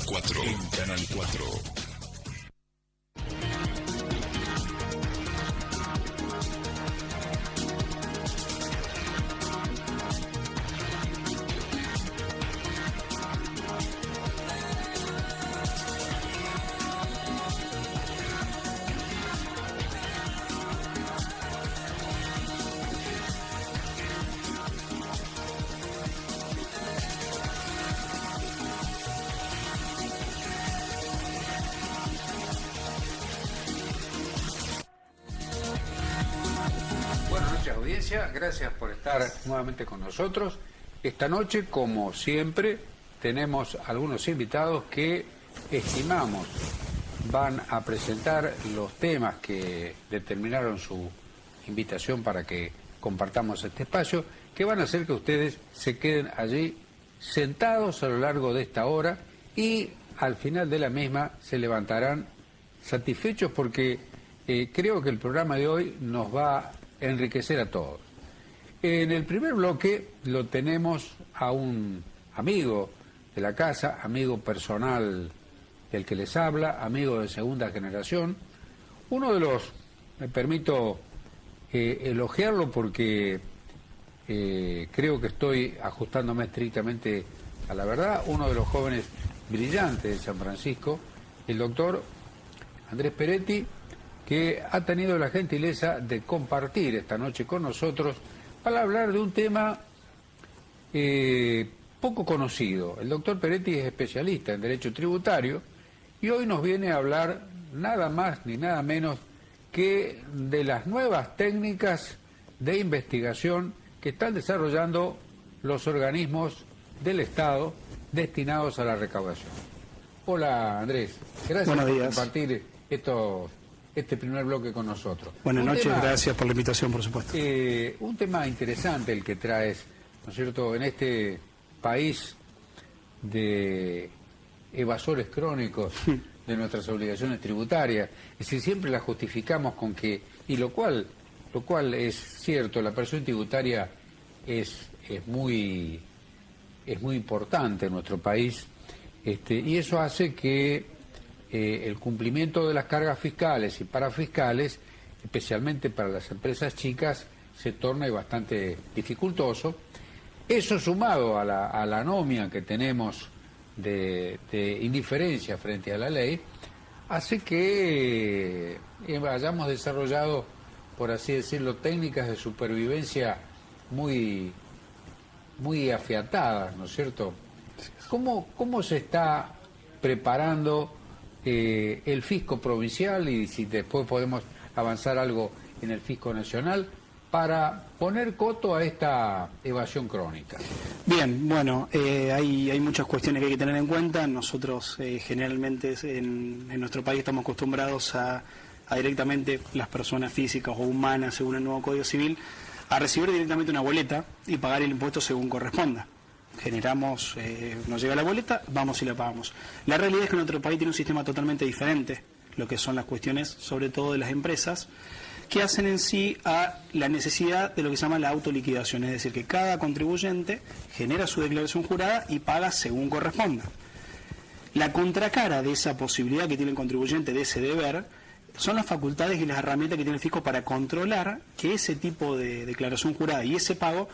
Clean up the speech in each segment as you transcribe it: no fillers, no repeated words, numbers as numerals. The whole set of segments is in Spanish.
4. En Canal 4. Gracias por estar nuevamente con nosotros. Esta noche, como siempre, tenemos algunos invitados que estimamos van a presentar los temas que determinaron su invitación para que compartamos este espacio, que van a hacer que ustedes se queden allí sentados a lo largo de esta hora y al final de la misma se levantarán satisfechos porque creo que el programa de hoy nos va a enriquecer a todos. En el primer bloque lo tenemos a un amigo de la casa, amigo personal del que les habla, amigo de segunda generación, uno de los, me permito elogiarlo porque creo que estoy ajustándome estrictamente a la verdad, uno de los jóvenes brillantes de San Francisco, el doctor Andrés Peretti, que ha tenido la gentileza de compartir esta noche con nosotros para hablar de un tema poco conocido. El doctor Peretti es especialista en Derecho Tributario y hoy nos viene a hablar nada más ni nada menos que de las nuevas técnicas de investigación que están desarrollando los organismos del Estado destinados a la recaudación. Hola Andrés, gracias por compartir este primer bloque con nosotros. Buenas noches, gracias por la invitación, por supuesto. Un tema interesante el que traes, ¿no es cierto?, en este país de evasores crónicos de nuestras obligaciones tributarias. Es decir, siempre las justificamos con que, y lo cual es cierto, la presión tributaria es muy importante en nuestro país, y eso hace que el cumplimiento de las cargas fiscales y parafiscales, especialmente para las empresas chicas, se torne bastante dificultoso. Eso sumado a la anomia que tenemos de indiferencia frente a la ley, hace que hayamos desarrollado, por así decirlo, técnicas de supervivencia muy afiatadas, ¿no es cierto? ¿Cómo se está preparando el fisco provincial y si después podemos avanzar algo en el fisco nacional para poner coto a esta evasión crónica? Bien, bueno, hay muchas cuestiones que hay que tener en cuenta. Nosotros generalmente en nuestro país estamos acostumbrados a directamente las personas físicas o humanas, según el nuevo Código Civil, a recibir directamente una boleta y pagar el impuesto según corresponda. Generamos, nos llega la boleta, vamos y la pagamos. La realidad es que nuestro país tiene un sistema totalmente diferente, lo que son las cuestiones, sobre todo de las empresas, que hacen en sí a la necesidad de lo que se llama la autoliquidación, es decir, que cada contribuyente genera su declaración jurada y paga según corresponda. La contracara de esa posibilidad que tiene el contribuyente de ese deber son las facultades y las herramientas que tiene el fisco para controlar que ese tipo de declaración jurada y ese pago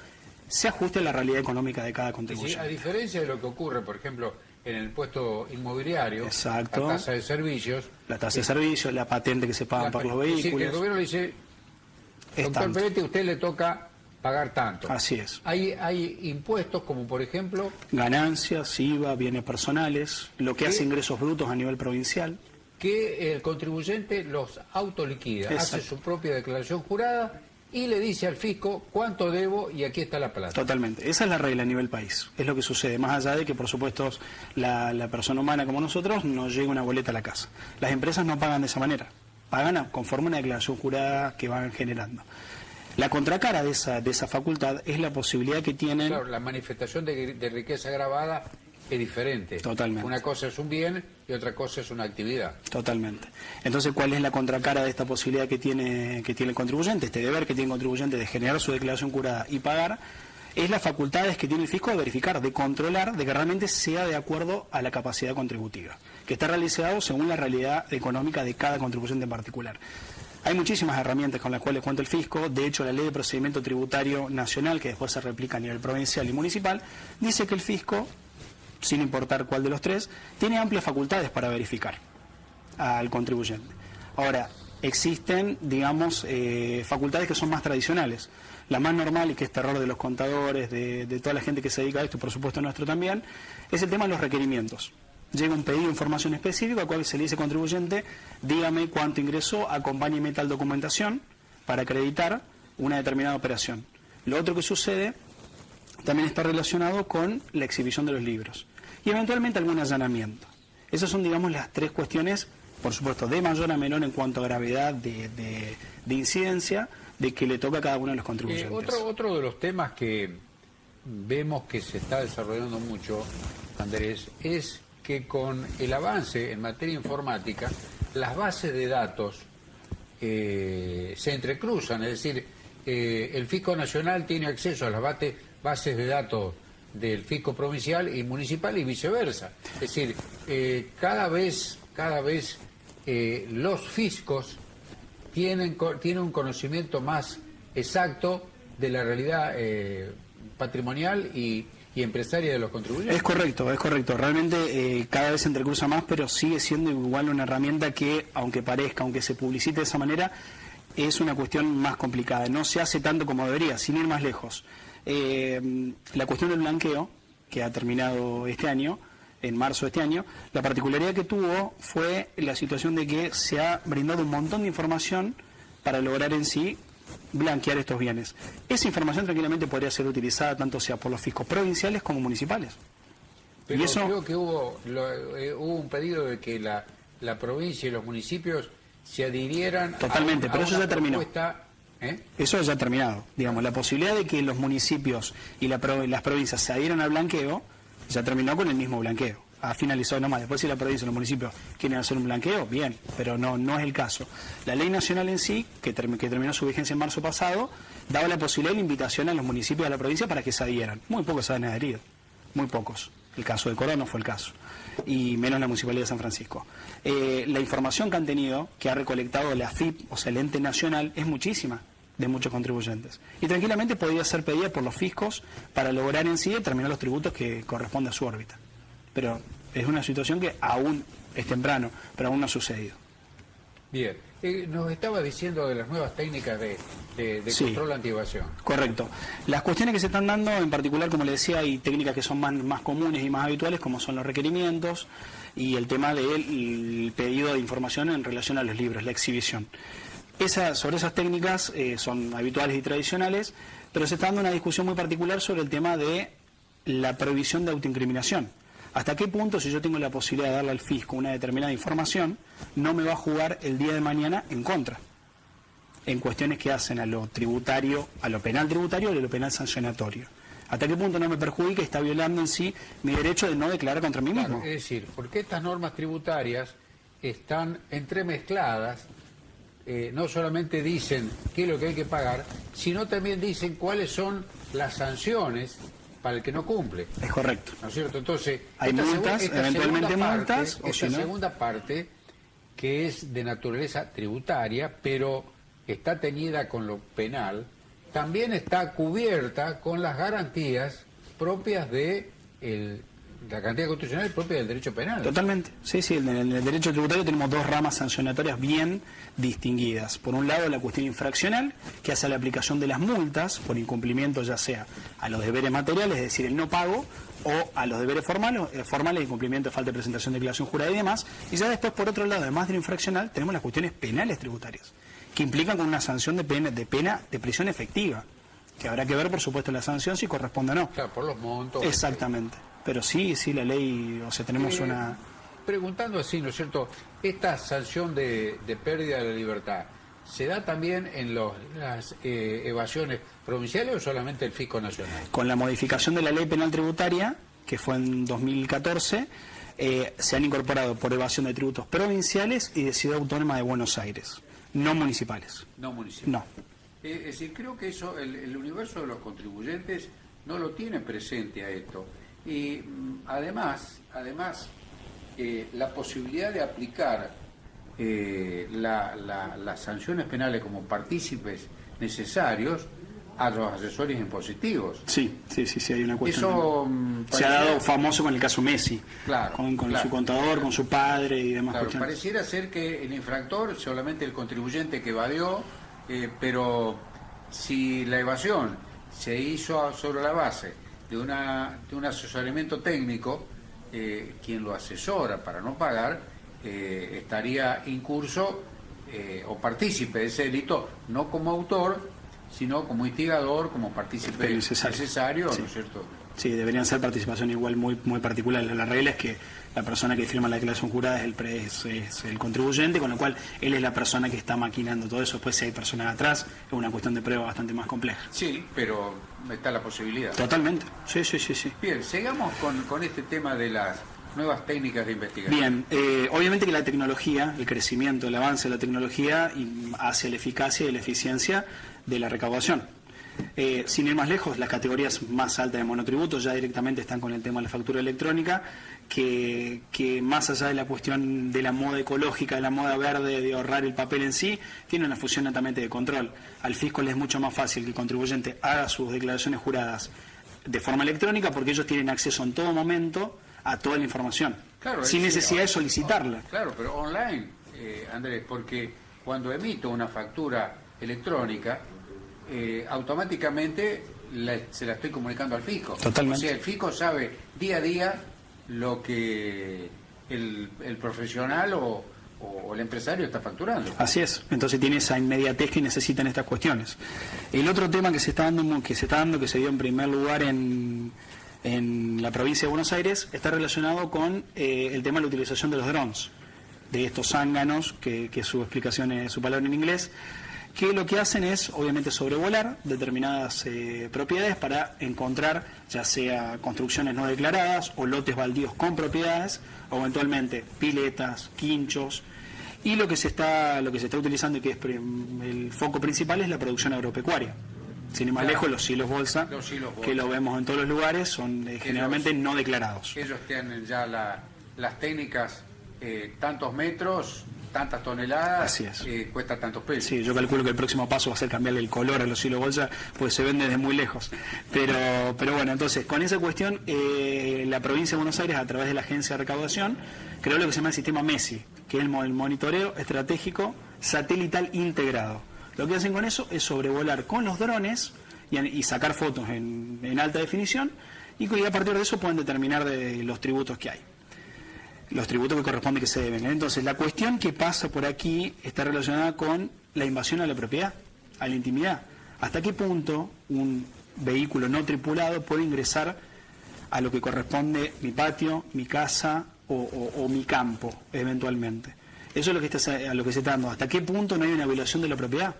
se ajuste a la realidad económica de cada contribuyente. Sí, a diferencia de lo que ocurre, por ejemplo, en el impuesto inmobiliario, exacto, la tasa de servicios, la patente que se pagan por los vehículos. Sí, que el gobierno le dice, doctor Peretti, a usted le toca pagar tanto. Así es. Hay impuestos como, por ejemplo, ganancias, IVA, bienes personales, lo que hace ingresos brutos a nivel provincial, que el contribuyente los autoliquida, hace su propia declaración jurada y le dice al fisco cuánto debo y aquí está la plata. Totalmente. Esa es la regla a nivel país. Es lo que sucede, más allá de que, por supuesto, la persona humana como nosotros nos llega una boleta a la casa. Las empresas no pagan de esa manera. Pagan conforme a una declaración jurada que van generando. La contracara de esa facultad es la posibilidad que tienen... Claro, la manifestación de riqueza agravada es diferente. Totalmente. Una cosa es un bien y otra cosa es una actividad. Totalmente. Entonces, ¿cuál es la contracara de esta posibilidad que tiene el contribuyente? Este deber que tiene el contribuyente de generar su declaración jurada y pagar, es las facultades que tiene el fisco de verificar, de controlar, de que realmente sea de acuerdo a la capacidad contributiva, que está realizado según la realidad económica de cada contribuyente en particular. Hay muchísimas herramientas con las cuales cuenta el fisco. De hecho, la Ley de Procedimiento Tributario Nacional, que después se replica a nivel provincial y municipal, dice que el fisco, sin importar cuál de los tres, tiene amplias facultades para verificar al contribuyente. Ahora, existen, digamos, facultades que son más tradicionales. La más normal, y que es terror de los contadores, de toda la gente que se dedica a esto, por supuesto nuestro también, es el tema de los requerimientos. Llega un pedido de información específica al cual se le dice contribuyente, dígame cuánto ingresó, acompáñeme tal documentación para acreditar una determinada operación. Lo otro que sucede también está relacionado con la exhibición de los libros y eventualmente algún allanamiento. Esas son, digamos, las tres cuestiones, por supuesto, de mayor a menor en cuanto a gravedad de incidencia de que le toca a cada uno de los contribuyentes. Otro de los temas que vemos que se está desarrollando mucho, Andrés, es que con el avance en materia informática, las bases de datos se entrecruzan, es decir, el Fisco Nacional tiene acceso a las bases de datos del Fisco Provincial y Municipal y viceversa. Es decir, cada vez los fiscos tienen un conocimiento más exacto de la realidad patrimonial y empresaria de los contribuyentes. Es correcto. Realmente cada vez se entrecruza más, pero sigue siendo igual una herramienta que, aunque se publicite de esa manera, es una cuestión más complicada. No se hace tanto como debería, sin ir más lejos. La cuestión del blanqueo, que ha terminado este año, en marzo de este año, la particularidad que tuvo fue la situación de que se ha brindado un montón de información para lograr en sí blanquear estos bienes. Esa información tranquilamente podría ser utilizada tanto sea por los fiscos provinciales como municipales. Pero y eso, creo que hubo un pedido de que la provincia y los municipios se adhirieran totalmente, pero eso ya terminó. Eso ya ha terminado. Digamos, la posibilidad de que los municipios y las provincias se adhieran al blanqueo ya terminó con el mismo blanqueo. Ha finalizado nomás. Después, si la provincia y los municipios quieren hacer un blanqueo, bien, pero no es el caso. La ley nacional en sí, que terminó su vigencia en marzo pasado, daba la posibilidad y la invitación a los municipios y a la provincia para que se adhieran. Muy pocos se han adherido, muy pocos. El caso de Coro no fue el caso, y menos la Municipalidad de San Francisco. La información que han tenido, que ha recolectado la AFIP, o sea, el ente nacional, es muchísima, de muchos contribuyentes. Y tranquilamente podría ser pedida por los fiscos para lograr en sí determinar los tributos que corresponden a su órbita. Pero es una situación que aún es temprano, pero aún no ha sucedido. Bien. Nos estaba diciendo de las nuevas técnicas de sí, control anti-evasión. Correcto. Las cuestiones que se están dando, en particular, como le decía, hay técnicas que son más comunes y más habituales, como son los requerimientos y el tema del pedido de información en relación a los libros, la exhibición. Sobre esas técnicas son habituales y tradicionales, pero se está dando una discusión muy particular sobre el tema de la prohibición de autoincriminación. ¿Hasta qué punto, si yo tengo la posibilidad de darle al fisco una determinada información, no me va a jugar el día de mañana en contra? En cuestiones que hacen a lo tributario, a lo penal tributario y a lo penal sancionatorio. ¿Hasta qué punto no me perjudica y está violando en sí mi derecho de no declarar contra mí mismo? Claro, es decir, porque estas normas tributarias están entremezcladas. No solamente dicen qué es lo que hay que pagar, sino también dicen cuáles son las sanciones para el que no cumple. Es correcto. ¿No es cierto? Entonces, hay multas, eventualmente multas, o si no... segunda parte, que es de naturaleza tributaria, pero está teñida con lo penal, también está cubierta con las garantías propias de la garantía constitucional propia del derecho penal. Totalmente. Sí, en el derecho tributario tenemos dos ramas sancionatorias bien distinguidas. Por un lado, la cuestión infraccional, que hace la aplicación de las multas por incumplimiento, ya sea a los deberes materiales, es decir, el no pago, o a los deberes formales, incumplimiento de falta de presentación de declaración jurada y demás. Y ya después, por otro lado, además de lo infraccional, tenemos las cuestiones penales tributarias, que implican con una sanción de pena de prisión efectiva, que habrá que ver, por supuesto, la sanción si corresponde o no. Claro, por los montos. Exactamente. Pero sí, la ley, o sea, tenemos una... Preguntando así, ¿no es cierto? ¿Esta sanción de pérdida de la libertad se da también en las evasiones provinciales o solamente el Fisco Nacional? Con la modificación de la Ley Penal Tributaria, que fue en 2014, se han incorporado por evasión de tributos provinciales y de Ciudad Autónoma de Buenos Aires, no municipales. No municipales. No. Es decir, creo que eso, el universo de los contribuyentes no lo tienen presente a esto. Y además, la posibilidad de aplicar las sanciones penales como partícipes necesarios a los asesores impositivos. Sí, hay una cuestión. Eso se ha dado famoso con el caso Messi, claro, con claro, su contador, con su padre y demás claro, cuestiones. pareciera ser que el infractor solamente el contribuyente que evadió, pero si la evasión se hizo sobre la base de un asesoramiento técnico, quien lo asesora para no pagar estaría incurso o partícipe de ese delito, no como autor, sino como instigador, como partícipe necesario, sí. ¿No es cierto? Sí, deberían ser participación igual muy particular. La regla es que la persona que firma la declaración jurada es el contribuyente, con lo cual él es la persona que está maquinando todo eso. Después, si hay personas atrás, es una cuestión de prueba bastante más compleja. Sí, pero está la posibilidad. Totalmente, sí. Bien, sigamos con este tema de las nuevas técnicas de investigación. Bien, obviamente que la tecnología, el crecimiento, el avance de la tecnología hacia la eficacia y la eficiencia de la recaudación. Sin ir más lejos, las categorías más altas de monotributos ya directamente están con el tema de la factura electrónica, que más allá de la cuestión de la moda ecológica, de la moda verde, de ahorrar el papel en sí, tiene una función netamente de control. Al fisco le es mucho más fácil que el contribuyente haga sus declaraciones juradas de forma electrónica, porque ellos tienen acceso en todo momento a toda la información, claro, sin necesidad de solicitarla. Claro, pero online, Andrés, porque cuando emito una factura electrónica, automáticamente se la estoy comunicando al fisco. Totalmente. O sea, el fisco sabe día a día lo que el profesional o el empresario está facturando. Así es, entonces tiene esa inmediatez que necesitan estas cuestiones. El otro tema que se está dando, que se dio en primer lugar en la provincia de Buenos Aires, está relacionado con el tema de la utilización de los drones, de estos zánganos, que su explicación es su palabra en inglés, que lo que hacen es, obviamente, sobrevolar determinadas propiedades para encontrar, ya sea construcciones no declaradas o lotes baldíos con propiedades, o eventualmente piletas, quinchos, y lo que se está utilizando y que es el foco principal es la producción agropecuaria. Sin ir más lejos, los silos bolsa, que lo vemos en todos los lugares, son generalmente no declarados. Ellos tienen ya las técnicas, tantos metros, tantas toneladas, así es. Cuesta tantos pesos. Sí, yo calculo que el próximo paso va a ser cambiarle el color a los silos bolsa, pues se vende desde muy lejos. Pero bueno, entonces, con esa cuestión, la provincia de Buenos Aires, a través de la agencia de recaudación, creó lo que se llama el sistema MESI, que es el monitoreo estratégico satelital integrado. Lo que hacen con eso es sobrevolar con los drones y sacar fotos en alta definición, y a partir de eso pueden determinar de los tributos que hay, los tributos que corresponde que se deben. Entonces, la cuestión que pasa por aquí está relacionada con la invasión a la propiedad, a la intimidad. ¿Hasta qué punto un vehículo no tripulado puede ingresar a lo que corresponde mi patio, mi casa o mi campo, eventualmente? Eso es lo que a lo que se está dando. ¿Hasta qué punto no hay una violación de la propiedad?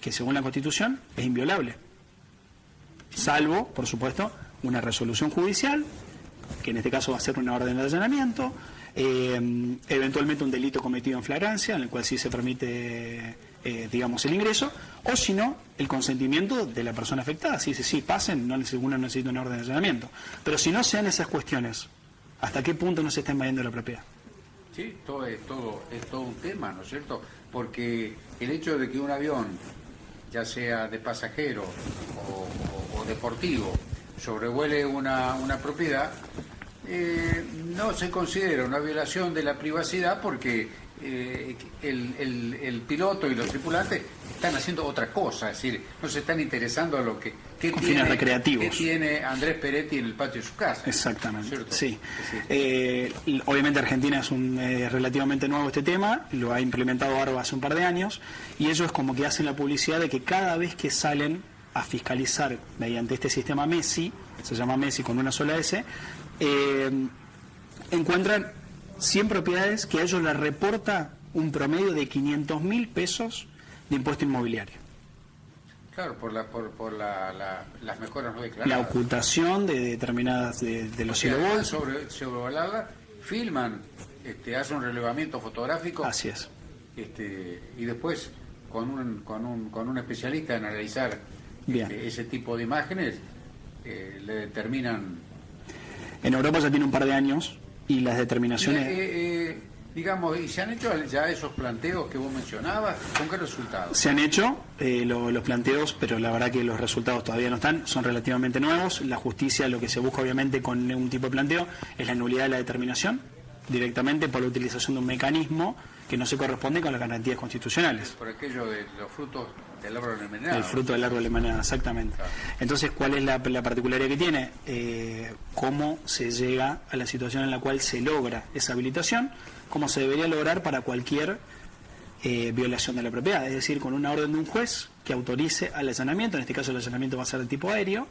Que según la Constitución es inviolable. Salvo, por supuesto, una resolución judicial, que en este caso va a ser una orden de allanamiento, eventualmente un delito cometido en flagrancia, en el cual sí se permite, digamos, el ingreso, o si no, el consentimiento de la persona afectada. Si dice, sí, pasen, uno necesita una orden de allanamiento. Pero si no sean esas cuestiones, ¿hasta qué punto no se está invadiendo la propiedad? Sí, es todo un tema, ¿no es cierto? Porque el hecho de que un avión, ya sea de pasajero o deportivo, sobrevuele una propiedad, no se considera una violación de la privacidad porque el piloto y los tripulantes están haciendo otra cosa, es decir, no se están interesando a lo que con fines recreativos. ¿Qué tiene Andrés Peretti en el patio de su casa? Exactamente, ¿cierto? sí. Obviamente Argentina es relativamente nuevo este tema, lo ha implementado Barba hace un par de años, y ellos como que hacen la publicidad de que cada vez que salen a fiscalizar mediante este sistema MESI, se llama MESI con una sola S, encuentran 100 propiedades que a ellos les reporta un promedio de 500.000 pesos de impuesto inmobiliario. Claro, por las mejoras no declaradas. La ocultación de determinadas de los silobolsos. Sobrevolarla, filman, hacen un relevamiento fotográfico. Así es. Y después, con un especialista en analizar ese tipo de imágenes, le determinan? En Europa ya tiene un par de años y las determinaciones... Digamos, ¿y se han hecho ya esos planteos que vos mencionabas? ¿Con qué resultados? Se han hecho los planteos, pero la verdad que los resultados todavía no están, son relativamente nuevos. La justicia, lo que se busca obviamente con un tipo de planteo es la nulidad de la determinación, directamente por la utilización de un mecanismo que no se corresponde con las garantías constitucionales. Por aquello de los frutos del árbol envenenado. El fruto del árbol envenenado, exactamente. Claro. Entonces, ¿cuál es la particularidad que tiene? ¿Cómo se llega a la situación en la cual se logra esa habilitación? Como se debería lograr para cualquier violación de la propiedad, es decir, con una orden de un juez que autorice al allanamiento, en este caso el allanamiento va a ser de tipo aéreo,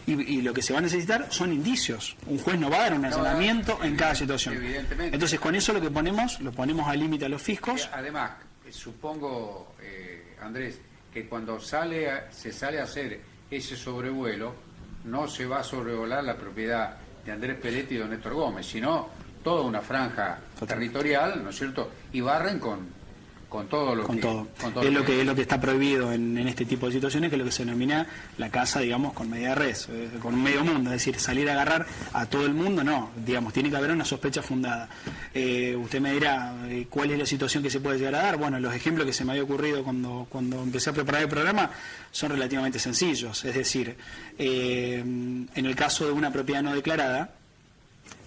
y lo que se va a necesitar son indicios. Un juez no va a dar un allanamiento en cada situación. Evidentemente. Entonces, con eso lo ponemos al límite a los fiscos. Además, supongo, Andrés, que cuando se sale a hacer ese sobrevuelo, no se va a sobrevolar la propiedad de Andrés Peretti y don Néstor Gómez, sino toda una franja territorial, ¿no es cierto? Y barren con todo lo que... Todo. Es lo que está prohibido en este tipo de situaciones, que es lo que se denomina la caza, digamos, con media res, con un medio mundo, es decir, salir a agarrar a todo el mundo, no, digamos, tiene que haber una sospecha fundada. Usted me dirá, ¿cuál es la situación que se puede llegar a dar? Bueno, los ejemplos que se me había ocurrido cuando empecé a preparar el programa son relativamente sencillos, es decir, en el caso de una propiedad no declarada,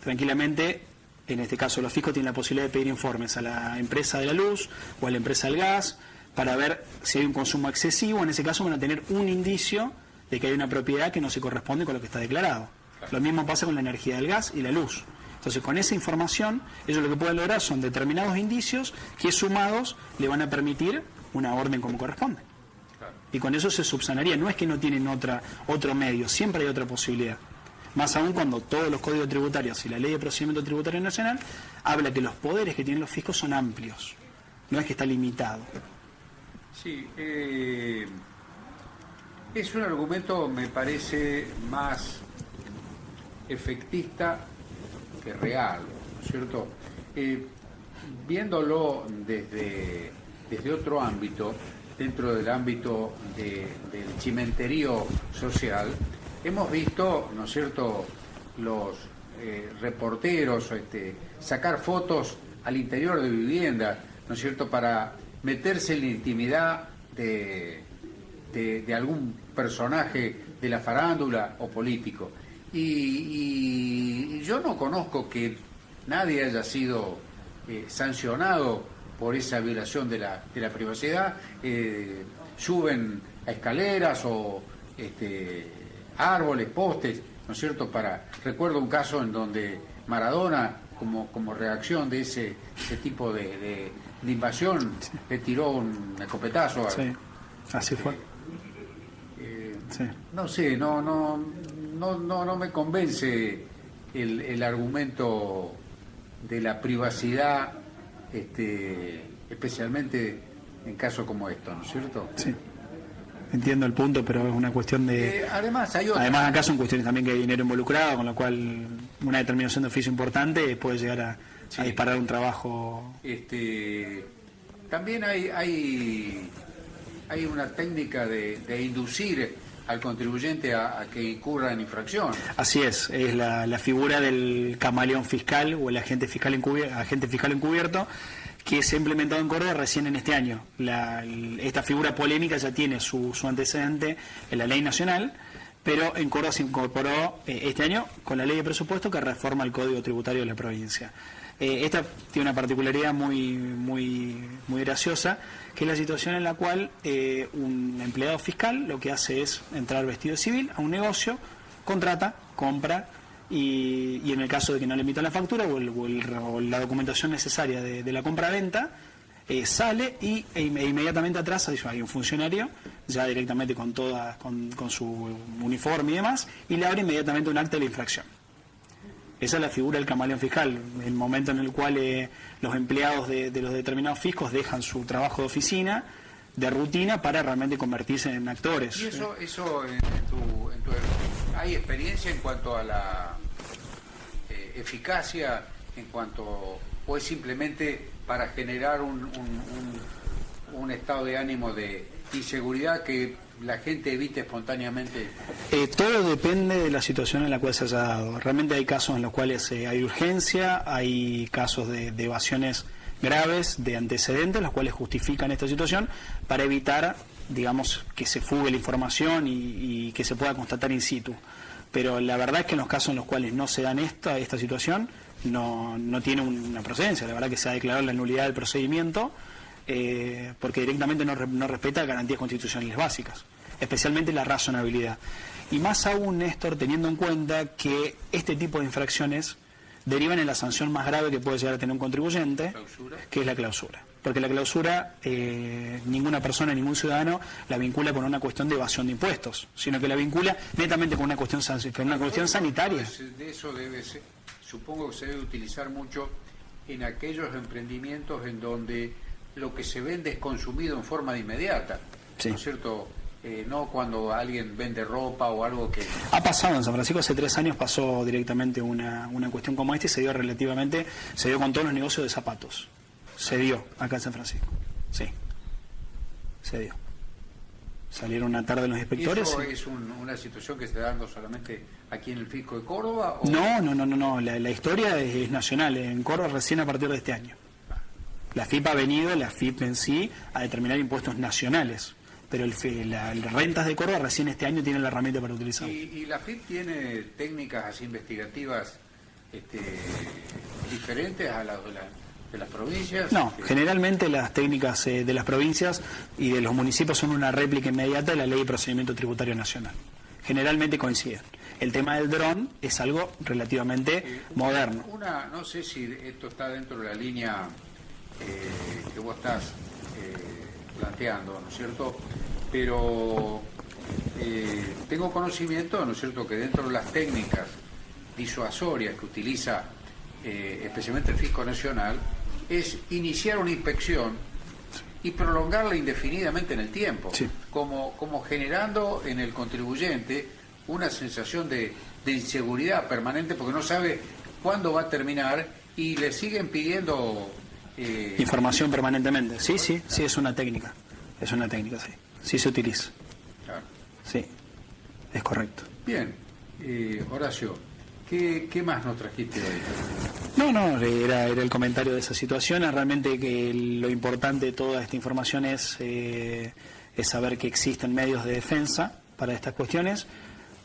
tranquilamente... En este caso, los fiscos tienen la posibilidad de pedir informes a la empresa de la luz o a la empresa del gas para ver si hay un consumo excesivo. En ese caso van a tener un indicio de que hay una propiedad que no se corresponde con lo que está declarado. Lo mismo pasa con la energía del gas y la luz. Entonces, con esa información, ellos lo que pueden lograr son determinados indicios que sumados le van a permitir una orden como corresponde. Y con eso se subsanaría. No es que no tienen otro medio, siempre hay otra posibilidad. Más aún cuando todos los códigos tributarios y la Ley de Procedimiento Tributario Nacional habla que los poderes que tienen los fiscos son amplios, no es que está limitado. Sí, es un argumento, me parece, más efectista que real, ¿no es cierto? Viéndolo desde otro ámbito, dentro del ámbito del chimenterío social, hemos visto, ¿no es cierto?, los reporteros sacar fotos al interior de viviendas, ¿no es cierto?, para meterse en la intimidad de algún personaje de la farándula o político. Y yo no conozco que nadie haya sido sancionado por esa violación de la privacidad. Suben a escaleras o... árboles, postes, ¿no es cierto? Recuerdo un caso en donde Maradona, como reacción de ese tipo de invasión, le tiró un escopetazo. Sí, así fue. Sí. No sé, no me convence el argumento de la privacidad, especialmente en casos como estos, ¿no es cierto? Sí. Entiendo el punto, pero es una cuestión de... Además, acá son cuestiones también que hay dinero involucrado, con lo cual una determinación de oficio importante puede llegar a disparar un trabajo... También hay una técnica de inducir al contribuyente a que incurra en infracción. Así es la figura del camaleón fiscal o el agente fiscal encubierto, que se ha implementado en Córdoba recién en este año. Esta figura polémica ya tiene su antecedente en la ley nacional, pero en Córdoba se incorporó este año con la ley de presupuesto que reforma el Código Tributario de la provincia. Esta tiene una particularidad muy graciosa, que es la situación en la cual un empleado fiscal lo que hace es entrar vestido de civil a un negocio, contrata, compra, y en el caso de que no le emita la factura o la documentación necesaria de la compra-venta, sale e inmediatamente atrás hay un funcionario ya directamente con su uniforme y demás, y le abre inmediatamente un acta de la infracción. Esa es la figura del camaleón fiscal, el momento en el cual los empleados de los determinados fiscos dejan su trabajo de oficina, de rutina, para realmente convertirse en actores. ¿Y eso hay experiencia en cuanto a la eficacia, o es simplemente para generar un estado de ánimo de inseguridad que la gente evite espontáneamente? Todo depende de la situación en la cual se haya dado. Realmente hay casos en los cuales hay urgencia, hay casos de evasiones graves, de antecedentes, los cuales justifican esta situación para evitar, digamos, que se fugue la información y que se pueda constatar in situ. Pero la verdad es que en los casos en los cuales no se dan esta situación, no tiene una procedencia. La verdad que se ha declarado la nulidad del procedimiento porque directamente no respeta garantías constitucionales básicas, especialmente la razonabilidad. Y más aún, Néstor, teniendo en cuenta que este tipo de infracciones derivan en la sanción más grave que puede llegar a tener un contribuyente, que es la clausura. Porque la clausura, ninguna persona, ningún ciudadano la vincula con una cuestión de evasión de impuestos, sino que la vincula netamente con una cuestión sanitaria. De eso debe ser, supongo que se debe utilizar mucho en aquellos emprendimientos en donde lo que se vende es consumido en forma de inmediata, sí. ¿No es cierto? No cuando alguien vende ropa o algo que... Ha pasado en San Francisco, hace 3 años pasó directamente una cuestión como esta y se dio con todos los negocios de zapatos. Se dio acá en San Francisco, sí, se dio. Salieron una tarde los inspectores. ¿Eso es una situación que se está dando solamente aquí en el Fisco de Córdoba? ¿O? No, la historia es nacional, en Córdoba recién a partir de este año. La FIP ha venido, la FIP en sí, a determinar impuestos nacionales. Pero las rentas de Córdoba recién este año tienen la herramienta para utilizar. ¿Y la FIP tiene técnicas así investigativas diferentes a las de las provincias? No, generalmente las técnicas de las provincias y de los municipios son una réplica inmediata de la Ley de Procedimiento Tributario Nacional. Generalmente coinciden. El tema del dron es algo relativamente moderno. No sé si esto está dentro de la línea que vos estás planteando, ¿no es cierto? Pero tengo conocimiento, ¿no es cierto?, que dentro de las técnicas disuasorias que utiliza especialmente el Fisco Nacional es iniciar una inspección y prolongarla indefinidamente en el tiempo, sí. como generando en el contribuyente una sensación de inseguridad permanente porque no sabe cuándo va a terminar y le siguen pidiendo... información permanentemente. Sí, es una técnica. Sí se utiliza. Claro. Sí, es correcto. Bien, Horacio, ¿qué más nos trajiste hoy? No, era el comentario de esa situación. Realmente que lo importante de toda esta información es saber que existen medios de defensa para estas cuestiones,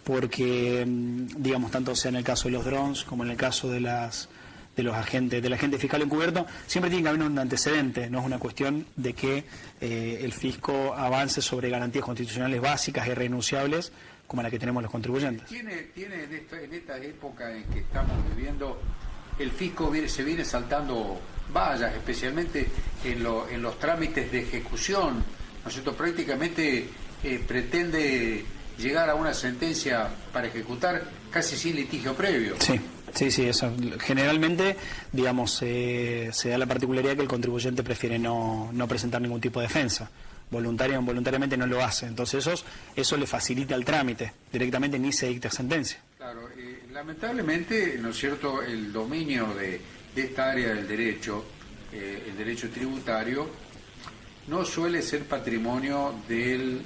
porque, digamos, tanto sea en el caso de los drones como en el caso del agente fiscal encubierto, siempre tiene que haber un antecedente, no es una cuestión de que el fisco avance sobre garantías constitucionales básicas e irrenunciables como la que tenemos los contribuyentes. ¿Tiene en esta época en que estamos viviendo, el fisco se viene saltando vallas, especialmente en los trámites de ejecución, ¿no es cierto? Prácticamente pretende llegar a una sentencia para ejecutar casi sin litigio previo? Sí, eso. Generalmente, digamos, se da la particularidad que el contribuyente prefiere no presentar ningún tipo de defensa. Voluntaria o involuntariamente no lo hace. Entonces eso le facilita el trámite. Directamente ni se dicta sentencia. Claro, lamentablemente, ¿no es cierto?, el dominio de esta área del derecho, el derecho tributario, no suele ser patrimonio del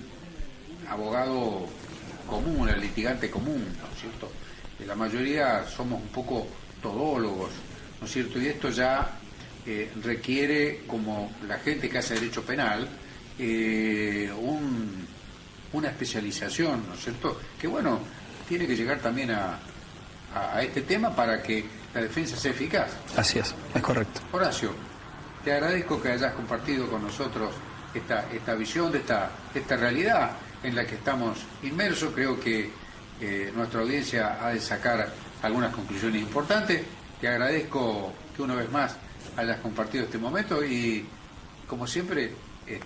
abogado común, el litigante común, ¿no es cierto? La mayoría somos un poco todólogos, ¿no es cierto? Y esto ya requiere, como la gente que hace derecho penal, una especialización, ¿no es cierto? Que bueno, tiene que llegar también a este tema para que la defensa sea eficaz. Así es correcto. Horacio, te agradezco que hayas compartido con nosotros esta visión de esta realidad en la que estamos inmersos. Creo que nuestra audiencia ha de sacar algunas conclusiones importantes. Te agradezco que una vez más hayas compartido este momento y, como siempre,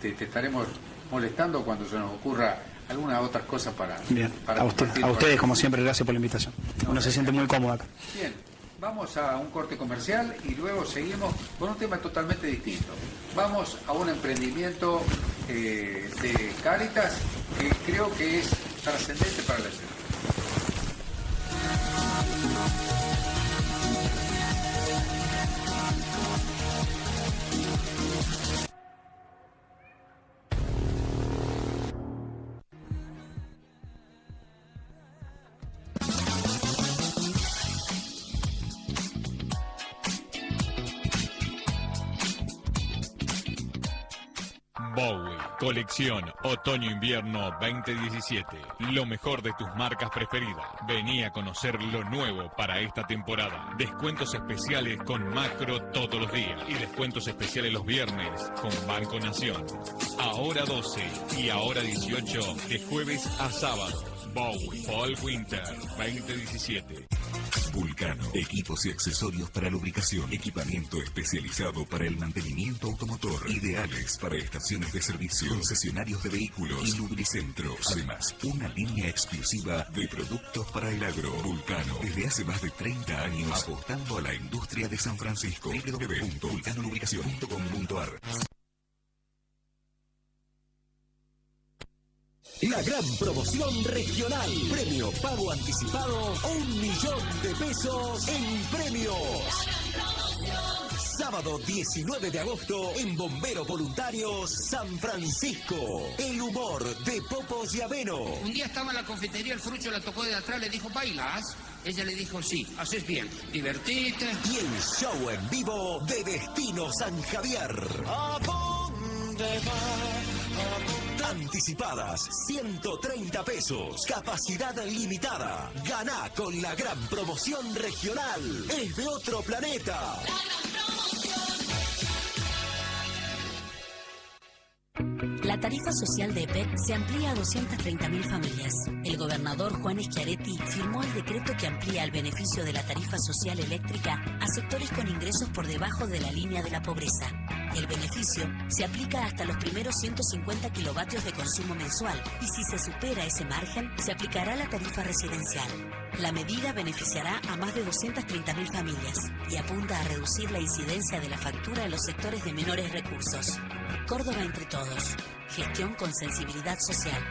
te estaremos molestando cuando se nos ocurra alguna otra cosa para... Bien, a ustedes, como siempre, gracias por la invitación. Uno se siente muy cómodo acá. Bien, vamos a un corte comercial y luego seguimos con un tema totalmente distinto. Vamos a un emprendimiento de Cáritas que creo que es trascendente para la ciudad. Bowie, colección Otoño-Invierno 2017. Lo mejor de tus marcas preferidas. Vení a conocer lo nuevo para esta temporada. Descuentos especiales con Macro todos los días y descuentos especiales los viernes con Banco Nación. Ahora 12 y ahora 18 de jueves a sábado. Bowie Fall Winter 2017. Vulcano, equipos y accesorios para lubricación, equipamiento especializado para el mantenimiento automotor, ideales para estaciones de servicio, concesionarios de vehículos y lubricentros. Además, una línea exclusiva de productos para el agro. Vulcano, desde hace más de 30 años, apostando a la industria de San Francisco. www.vulcanolubricación.com.ar. La gran promoción regional. Premio pago anticipado, 1 millón de pesos en premios. Sábado 19 de agosto en Bomberos Voluntarios San Francisco. El humor de Popos y Aveno. Un día estaba en la confitería, el Frucho la tocó de atrás, le dijo, ¿bailas? Ella le dijo, sí, haces bien, divertite. Y el show en vivo de Destino San Javier. ¿A dónde va? Anticipadas, 130 pesos. Capacidad limitada. Ganá con la gran promoción regional. Es de otro planeta. La tarifa social de EPEC se amplía a 230.000 familias. El gobernador Juan Schiaretti firmó el decreto que amplía el beneficio de la tarifa social eléctrica a sectores con ingresos por debajo de la línea de la pobreza. El beneficio se aplica hasta los primeros 150 kilovatios de consumo mensual y si se supera ese margen, se aplicará la tarifa residencial. La medida beneficiará a más de 230.000 familias y apunta a reducir la incidencia de la factura en los sectores de menores recursos. Córdoba entre todos. Gestión con sensibilidad social.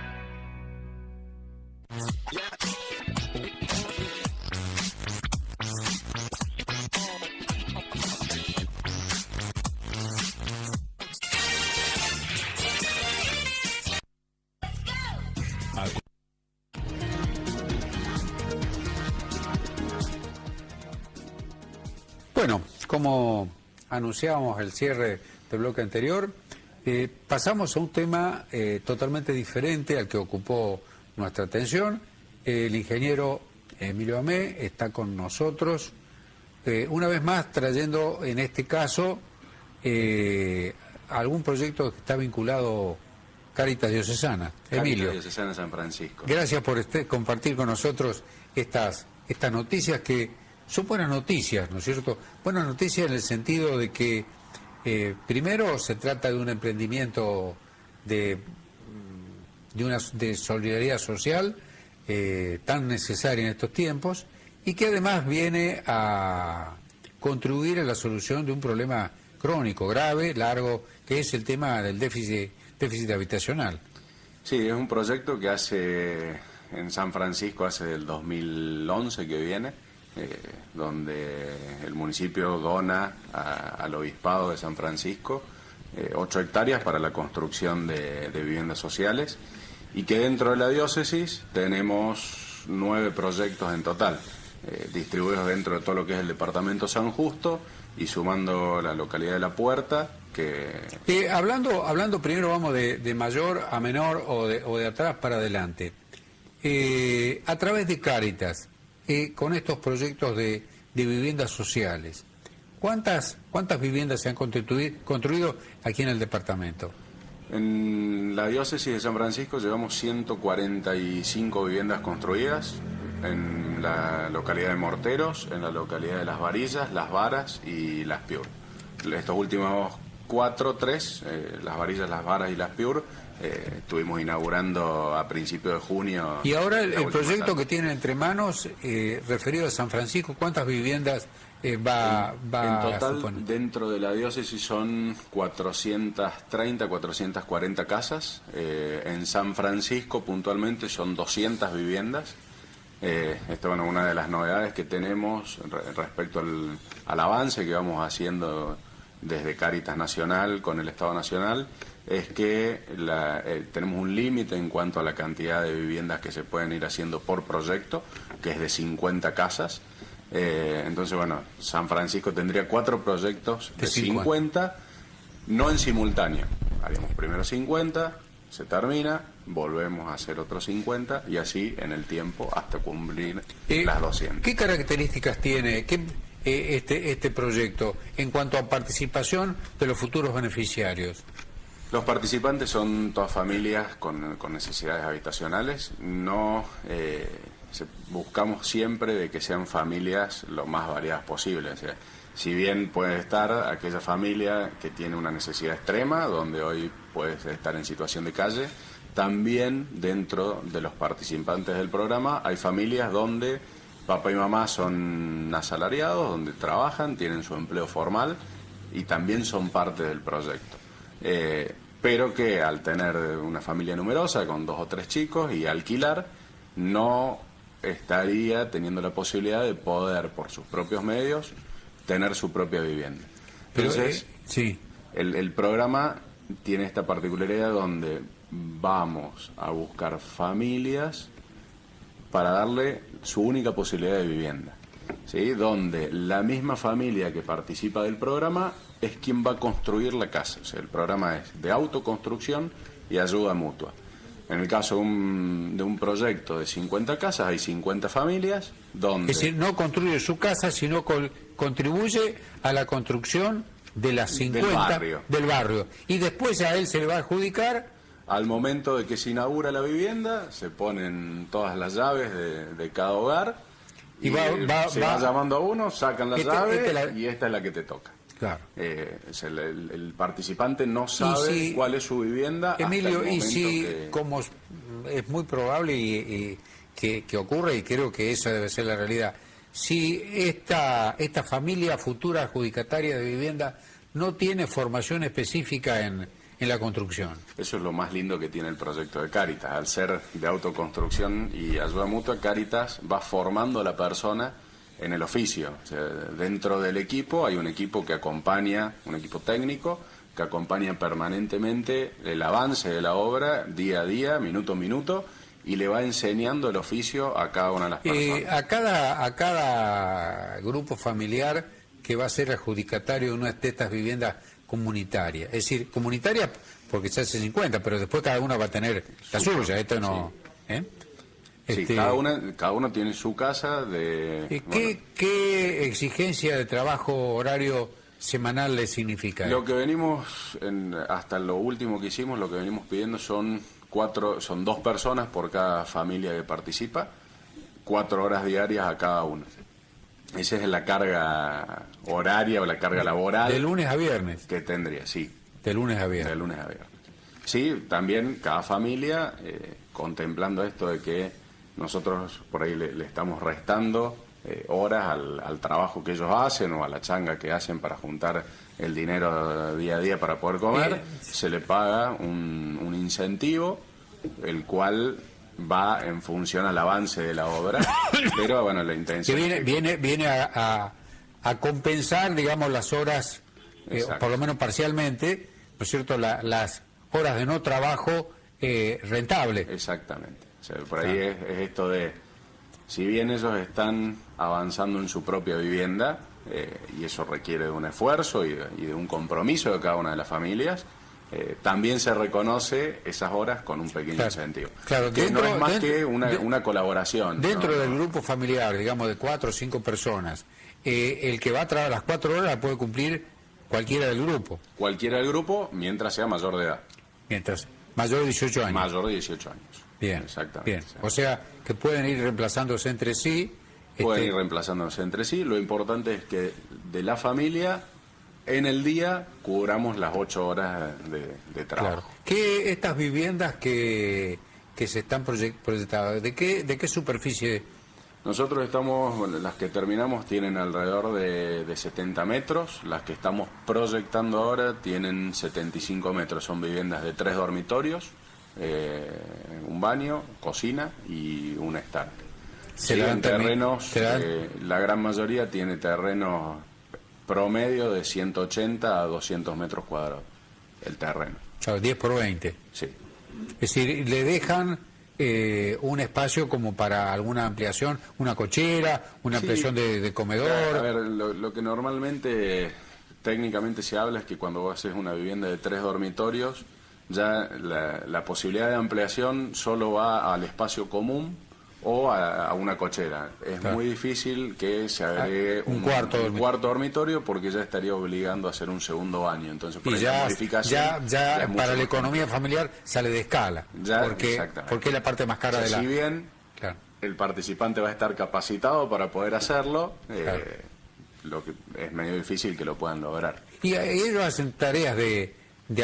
Bueno, como anunciábamos el cierre del bloque anterior, pasamos a un tema totalmente diferente al que ocupó nuestra atención. El ingeniero Emilio Amé está con nosotros, una vez más trayendo en este caso algún proyecto que está vinculado Cáritas Diocesana. Emilio, Cáritas Diocesana San Francisco. Gracias por compartir con nosotros estas noticias que son buenas noticias, ¿no es cierto? Buenas noticias en el sentido de que primero se trata de un emprendimiento de solidaridad social tan necesaria en estos tiempos y que además viene a contribuir a la solución de un problema crónico, grave, largo, que es el tema del déficit habitacional. Sí, es un proyecto que hace en San Francisco, hace del 2011 que viene, donde el municipio dona al obispado de San Francisco 8 hectáreas para la construcción de viviendas sociales y que dentro de la diócesis tenemos 9 proyectos en total, distribuidos dentro de todo lo que es el departamento San Justo y sumando la localidad de La Puerta. Hablando primero vamos de mayor a menor o de atrás para adelante. A través de Cáritas, con estos proyectos de viviendas sociales, ¿cuántas viviendas se han construido aquí en el departamento? En la diócesis de San Francisco llevamos 145 viviendas construidas en la localidad de Morteros, en la localidad de Las Varillas, Las Varas y Las Piur. Estos últimos 3, Las Varillas, Las Varas y Las Piur, estuvimos inaugurando a principios de junio. Y ahora el proyecto que tienen entre manos, referido a San Francisco, ¿cuántas viviendas va en total, a suponer? Dentro de la diócesis son 430, 440 casas. En San Francisco, puntualmente, son 200 viviendas. Esto, bueno, una de las novedades que tenemos respecto al avance que vamos haciendo desde Cáritas Nacional con el Estado Nacional es que tenemos un límite en cuanto a la cantidad de viviendas que se pueden ir haciendo por proyecto, que es de 50 casas. Entonces, bueno, San Francisco tendría 4 proyectos de 50, no en simultáneo. haríamos primero 50, se termina, volvemos a hacer otros 50 y así en el tiempo hasta cumplir las 200. ¿Qué características tiene este proyecto en cuanto a participación de los futuros beneficiarios? Los participantes son todas familias con necesidades habitacionales. No buscamos siempre de que sean familias lo más variadas posible. O sea, si bien puede estar aquella familia que tiene una necesidad extrema, donde hoy puede estar en situación de calle, también dentro de los participantes del programa hay familias donde papá y mamá son asalariados, donde trabajan, tienen su empleo formal y también son parte del proyecto. Pero que al tener una familia numerosa con 2 o 3 chicos y alquilar, no estaría teniendo la posibilidad de poder, por sus propios medios, tener su propia vivienda. Entonces, sí. el programa tiene esta particularidad donde vamos a buscar familias para darle su única posibilidad de vivienda, ¿sí? Donde la misma familia que participa del programa es quien va a construir la casa. O sea, el programa es de autoconstrucción y ayuda mutua. En el caso de un proyecto de 50 casas, hay 50 familias donde... Es decir, no construye su casa, sino contribuye a la construcción de las 50 del barrio. Y después a él se le va a adjudicar... Al momento de que se inaugura la vivienda, se ponen todas las llaves de cada hogar y se va llamando a uno, sacan las llaves y esta es la que te toca. Claro. El participante no sabe cuál es su vivienda. Emilio, hasta el momento como es muy probable que ocurra, y creo que esa debe ser la realidad, si esta familia futura adjudicataria de vivienda no tiene formación específica en la construcción. Eso es lo más lindo que tiene el proyecto de Cáritas. Al ser de autoconstrucción y ayuda mutua, Cáritas va formando a la persona en el oficio. O sea, dentro del equipo hay un equipo que acompaña, un equipo técnico, que acompaña permanentemente el avance de la obra, día a día, minuto a minuto, y le va enseñando el oficio a cada una de las personas. A cada grupo familiar que va a ser adjudicatario de una de estas viviendas comunitarias, es decir, comunitarias porque se hace 50, pero después cada uno va a tener la suya, esto no... Sí. Sí, cada uno tiene su casa de... ¿Qué exigencia de trabajo horario semanal le significa? Lo que venimos, hasta lo último que hicimos, lo que venimos pidiendo son 2 personas por cada familia que participa, 4 horas diarias a cada uno. Esa es la carga horaria o la carga laboral. ¿De lunes a viernes? Que tendría, sí. De lunes a viernes. De lunes a viernes. Sí, también cada familia, contemplando esto de que nosotros por ahí le estamos restando horas al trabajo que ellos hacen o a la changa que hacen para juntar el dinero día a día para poder comer, se le paga un incentivo, el cual va en función al avance de la obra, pero bueno, la intención... Que viene a compensar, digamos, las horas, por lo menos parcialmente, ¿no es cierto?, las horas de no trabajo rentable. Exactamente. O sea, por ahí es esto de, si bien ellos están avanzando en su propia vivienda, y eso requiere de un esfuerzo y de un compromiso de cada una de las familias, también se reconoce esas horas con un pequeño incentivo. Claro, que no es más que una colaboración. Dentro del grupo familiar, digamos, de 4 o 5 personas, el que va a trabajar las 4 horas la puede cumplir cualquiera del grupo. Cualquiera del grupo, mientras sea mayor de edad. Mientras, mayor de 18 años. Mayor de 18 años. Bien, exactamente. Bien. O sea, que pueden ir reemplazándose entre sí. Pueden ir reemplazándose entre sí. Lo importante es que de la familia, en el día, cubramos las 8 horas de trabajo. Claro. ¿Qué estas viviendas que se están proyectadas, de qué superficie? Nosotros las que terminamos tienen alrededor de 70 metros, las que estamos proyectando ahora tienen 75 metros, son viviendas de 3 dormitorios, un baño, cocina y un estar. En terrenos, la gran mayoría tiene terrenos promedio de 180 a 200 metros cuadrados, el terreno. Claro, 10 por 20. Sí. Es decir, le dejan un espacio como para alguna ampliación, una cochera, una ampliación de comedor. A ver, lo que normalmente técnicamente se habla es que cuando vos haces una vivienda de 3 dormitorios, ya la posibilidad de ampliación solo va al espacio común o a una cochera. Es muy difícil que se agregue un cuarto dormitorio porque ya estaría obligando a hacer un segundo baño. Entonces, por ya para la economía familiar sale de escala, porque es la parte más cara de la... Si bien el participante va a estar capacitado para poder hacerlo, lo que es medio difícil que lo puedan lograr. ¿Y ellos hacen tareas de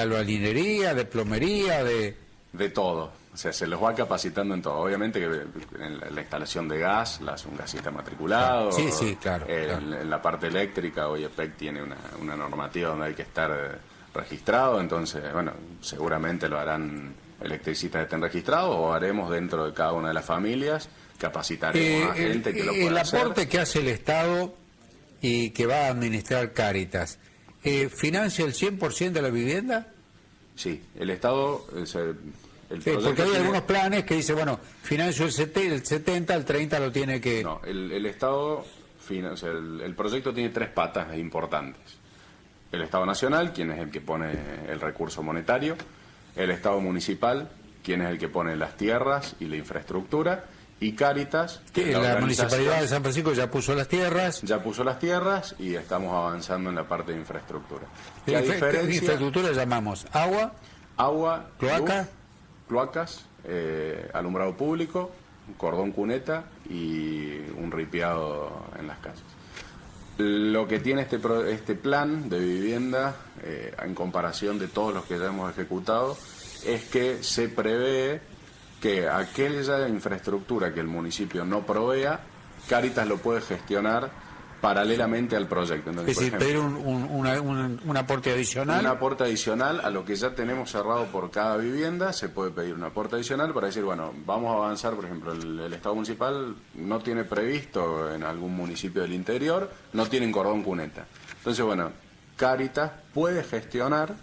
albañilería, de plomería, de todo? O sea, se los va capacitando en todo. Obviamente que en la instalación de gas, un gasista matriculado. Claro. En la parte eléctrica, hoy EPEC tiene una normativa donde hay que estar registrado. Entonces, bueno, seguramente lo harán electricistas que estén registrados o haremos dentro de cada una de las familias, capacitaremos a gente que lo pueda hacer. El aporte que hace el Estado y que va a administrar Cáritas, ¿financia el 100% de la vivienda? Sí, el Estado... porque hay algunos planes que dicen, bueno, financio el 70, el 30 lo tiene que... No, el Estado, el proyecto tiene 3 patas importantes. El Estado Nacional, quien es el que pone el recurso monetario, el Estado Municipal, quien es el que pone las tierras y la infraestructura, y Cáritas... La Municipalidad de San Francisco ya puso las tierras. Ya puso las tierras y estamos avanzando en la parte de infraestructura. Infraestructura llamamos agua, cloaca... Cloacas, alumbrado público, cordón cuneta y un ripiado en las casas. Lo que tiene este plan de vivienda, en comparación de todos los que ya hemos ejecutado, es que se prevé que aquella infraestructura que el municipio no provea, Cáritas lo puede gestionar paralelamente al proyecto. Entonces, es decir, pedir un aporte adicional. Un aporte adicional a lo que ya tenemos cerrado por cada vivienda, se puede pedir un aporte adicional para decir, bueno, vamos a avanzar, por ejemplo, el Estado Municipal no tiene previsto en algún municipio del interior, no tienen cordón cuneta. Entonces, bueno, Cáritas puede gestionar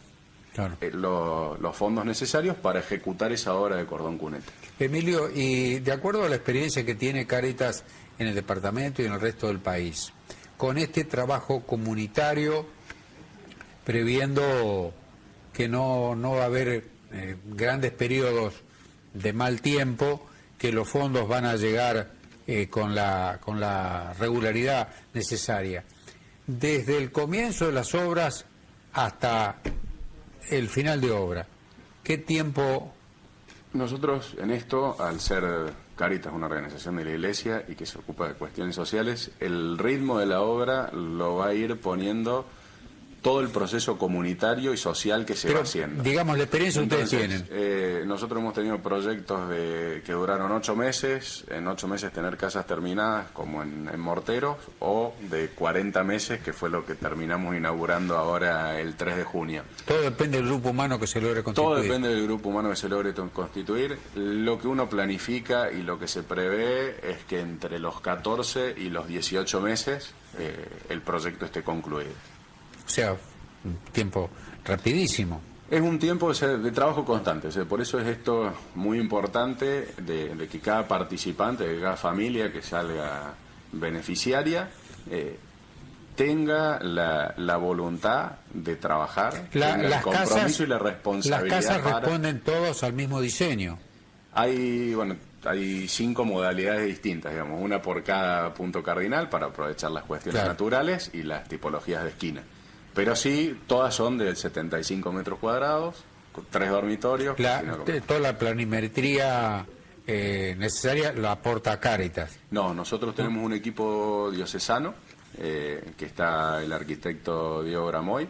los fondos necesarios para ejecutar esa obra de cordón cuneta. Emilio, y de acuerdo a la experiencia que tiene Cáritas en el departamento y en el resto del país, con este trabajo comunitario, previendo que no va a haber grandes periodos de mal tiempo, que los fondos van a llegar con la regularidad necesaria. Desde el comienzo de las obras hasta el final de obra, ¿qué tiempo? Nosotros en esto, al ser Cáritas una organización de la Iglesia y que se ocupa de cuestiones sociales, el ritmo de la obra lo va a ir poniendo todo el proceso comunitario y social que se va haciendo. Digamos, la experiencia que ustedes tienen. Nosotros hemos tenido proyectos que duraron 8 meses, en 8 meses tener casas terminadas como en Morteros, o de 40 meses, que fue lo que terminamos inaugurando ahora el 3 de junio. Todo depende del grupo humano que se logre constituir. Todo depende del grupo humano que se logre constituir. Lo que uno planifica y lo que se prevé es que entre los 14 y los 18 meses el proyecto esté concluido. O sea, un tiempo rapidísimo. Es un tiempo de trabajo constante, por eso es esto muy importante de que cada participante, de cada familia que salga beneficiaria, tenga la voluntad de trabajar, el compromiso y la responsabilidad. Las casas responden todos al mismo diseño. Hay 5 modalidades distintas, digamos, una por cada punto cardinal para aprovechar las cuestiones naturales y las tipologías de esquina. Pero sí, todas son de 75 metros cuadrados, con 3 dormitorios. Toda la planimetría necesaria la aporta Cáritas. No, nosotros tenemos un equipo diocesano, que está el arquitecto Diego Gramoy,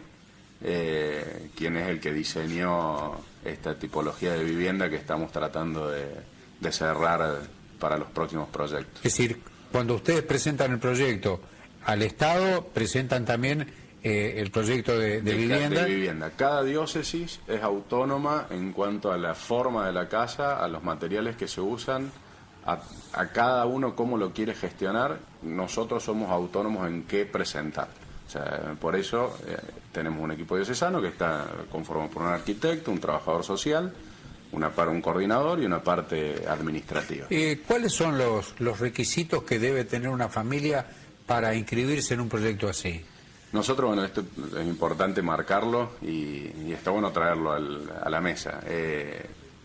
quien es el que diseñó esta tipología de vivienda que estamos tratando de cerrar para los próximos proyectos. Es decir, cuando ustedes presentan el proyecto al Estado, presentan también el proyecto de vivienda. De vivienda. Cada diócesis es autónoma en cuanto a la forma de la casa, a los materiales que se usan, a cada uno cómo lo quiere gestionar. Nosotros somos autónomos en qué presentar. O sea, por eso tenemos un equipo diocesano que está conformado por un arquitecto, un trabajador social, un coordinador y una parte administrativa. ¿Cuáles son los requisitos que debe tener una familia para inscribirse en un proyecto así? Nosotros, bueno, esto es importante marcarlo y está bueno traerlo a la mesa.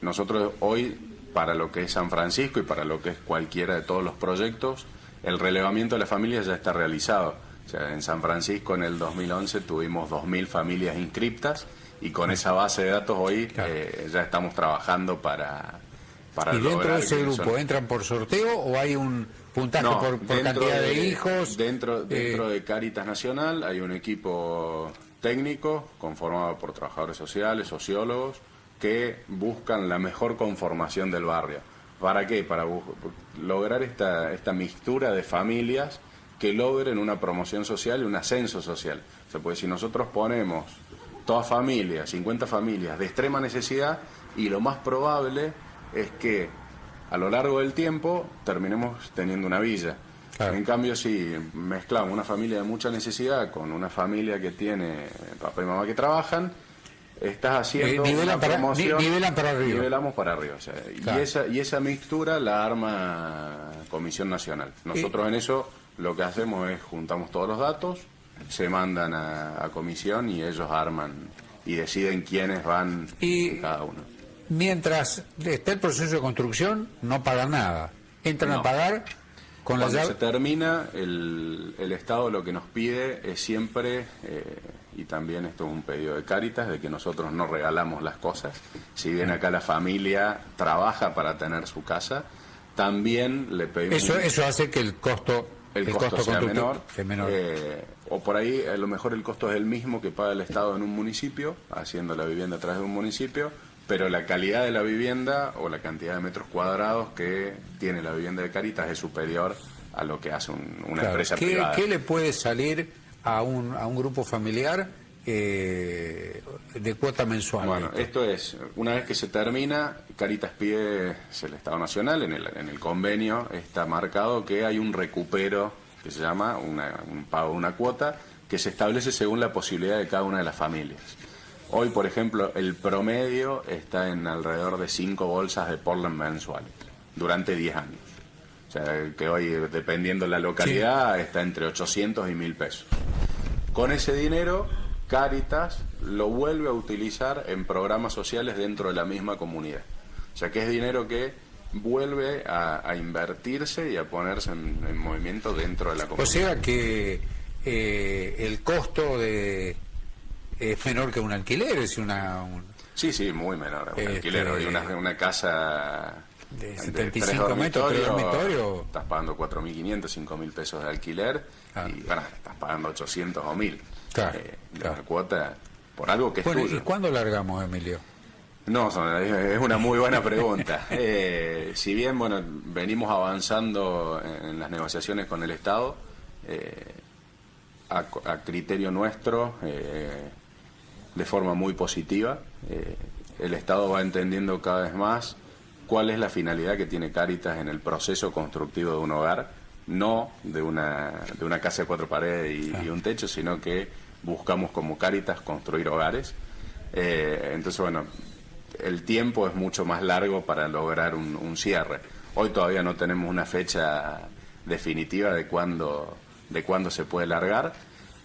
Nosotros hoy, para lo que es San Francisco y para lo que es cualquiera de todos los proyectos, el relevamiento de las familias ya está realizado. O sea, en San Francisco en el 2011 tuvimos 2.000 familias inscriptas y con esa base de datos hoy ya estamos trabajando para ¿Y dentro de ese grupo entran por sorteo o hay un puntaje por cantidad de hijos? Dentro de Cáritas Nacional hay un equipo técnico conformado por trabajadores sociales, sociólogos, que buscan la mejor conformación del barrio. ¿Para qué? Para lograr esta mixtura de familias que logren una promoción social y un ascenso social. O sea, pues si nosotros ponemos todas familias, 50 familias de extrema necesidad, y lo más probable es que a lo largo del tiempo terminemos teniendo una villa. Claro. En cambio, si mezclamos una familia de mucha necesidad con una familia que tiene papá y mamá que trabajan, estás haciendo una promoción. Nivelan para arriba. Nivelamos para arriba. O sea, claro. y esa mixtura la arma Comisión Nacional. Nosotros en eso lo que hacemos es juntamos todos los datos, se mandan a comisión y ellos arman y deciden quiénes van en cada uno. Mientras está el proceso de construcción, no pagan nada. Entran a pagar con la llave. Cuando se termina, el Estado lo que nos pide es siempre, y también esto es un pedido de Cáritas, de que nosotros no regalamos las cosas. Si bien acá la familia trabaja para tener su casa, también le pedimos... Eso hace que el costo sea menor. O por ahí, a lo mejor el costo es el mismo que paga el Estado en un municipio, haciendo la vivienda a través de un municipio, pero la calidad de la vivienda o la cantidad de metros cuadrados que tiene la vivienda de Cáritas es superior a lo que hace una empresa privada. ¿Qué le puede salir a un grupo familiar de cuota mensual? Bueno, esto es, una vez que se termina, Cáritas pide, el Estado Nacional, en el convenio está marcado que hay un recupero, que se llama un pago de una cuota, que se establece según la posibilidad de cada una de las familias. Hoy, por ejemplo, el promedio está en alrededor de 5 bolsas de Portland mensuales, durante 10 años. O sea, que hoy, dependiendo de la localidad, está entre 800 y 1.000 pesos. Con ese dinero, Cáritas lo vuelve a utilizar en programas sociales dentro de la misma comunidad. O sea, que es dinero que vuelve a invertirse y a ponerse en movimiento dentro de la comunidad. O sea que el costo es menor que un alquiler, es Sí, muy menor. Un alquiler de una casa de 75 metros, 3 dormitorios. Estás pagando 4.500, 5.000 pesos de alquiler y estás pagando 800 o 1.000. La cuota por algo que es tuyo. ¿Y cuándo largamos, Emilio? No, es una muy buena pregunta. Si bien, venimos avanzando en las negociaciones con el Estado, a criterio nuestro, de forma muy positiva, el Estado va entendiendo cada vez más cuál es la finalidad que tiene Cáritas en el proceso constructivo de un hogar, no de una casa de 4 paredes y un techo, sino que buscamos como Cáritas construir hogares. Entonces, el tiempo es mucho más largo para lograr un cierre. Hoy todavía no tenemos una fecha definitiva de cuándo se puede largar,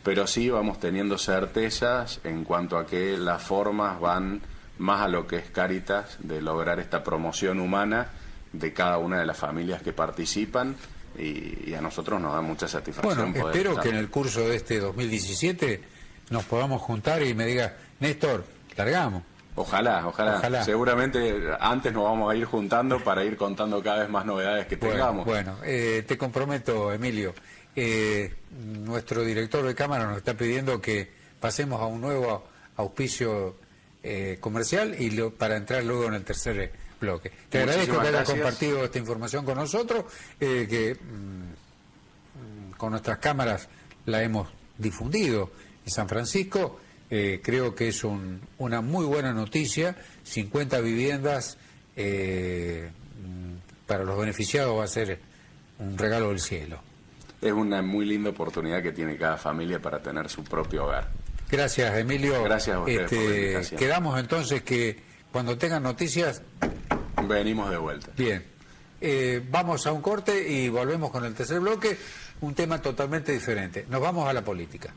pero sí vamos teniendo certezas en cuanto a que las formas van más a lo que es Cáritas, de lograr esta promoción humana de cada una de las familias que participan, y a nosotros nos da mucha satisfacción. Bueno, espero que en el curso de este 2017 nos podamos juntar y me digas, Néstor, largamos. Ojalá. Seguramente antes nos vamos a ir juntando para ir contando cada vez más novedades que tengamos. Te comprometo, Emilio. Nuestro director de cámara nos está pidiendo que pasemos a un nuevo auspicio comercial para entrar luego en el tercer bloque. Te agradezco que hayas compartido esta información con nosotros, que con nuestras cámaras la hemos difundido en San Francisco. Creo que es una muy buena noticia. 50 viviendas para los beneficiados va a ser un regalo del cielo. Es una muy linda oportunidad que tiene cada familia para tener su propio hogar. Gracias, Emilio. Gracias a ustedes por la invitación. Quedamos entonces que cuando tengan noticias... venimos de vuelta. Bien. Vamos a un corte y volvemos con el tercer bloque, un tema totalmente diferente. Nos vamos a la política.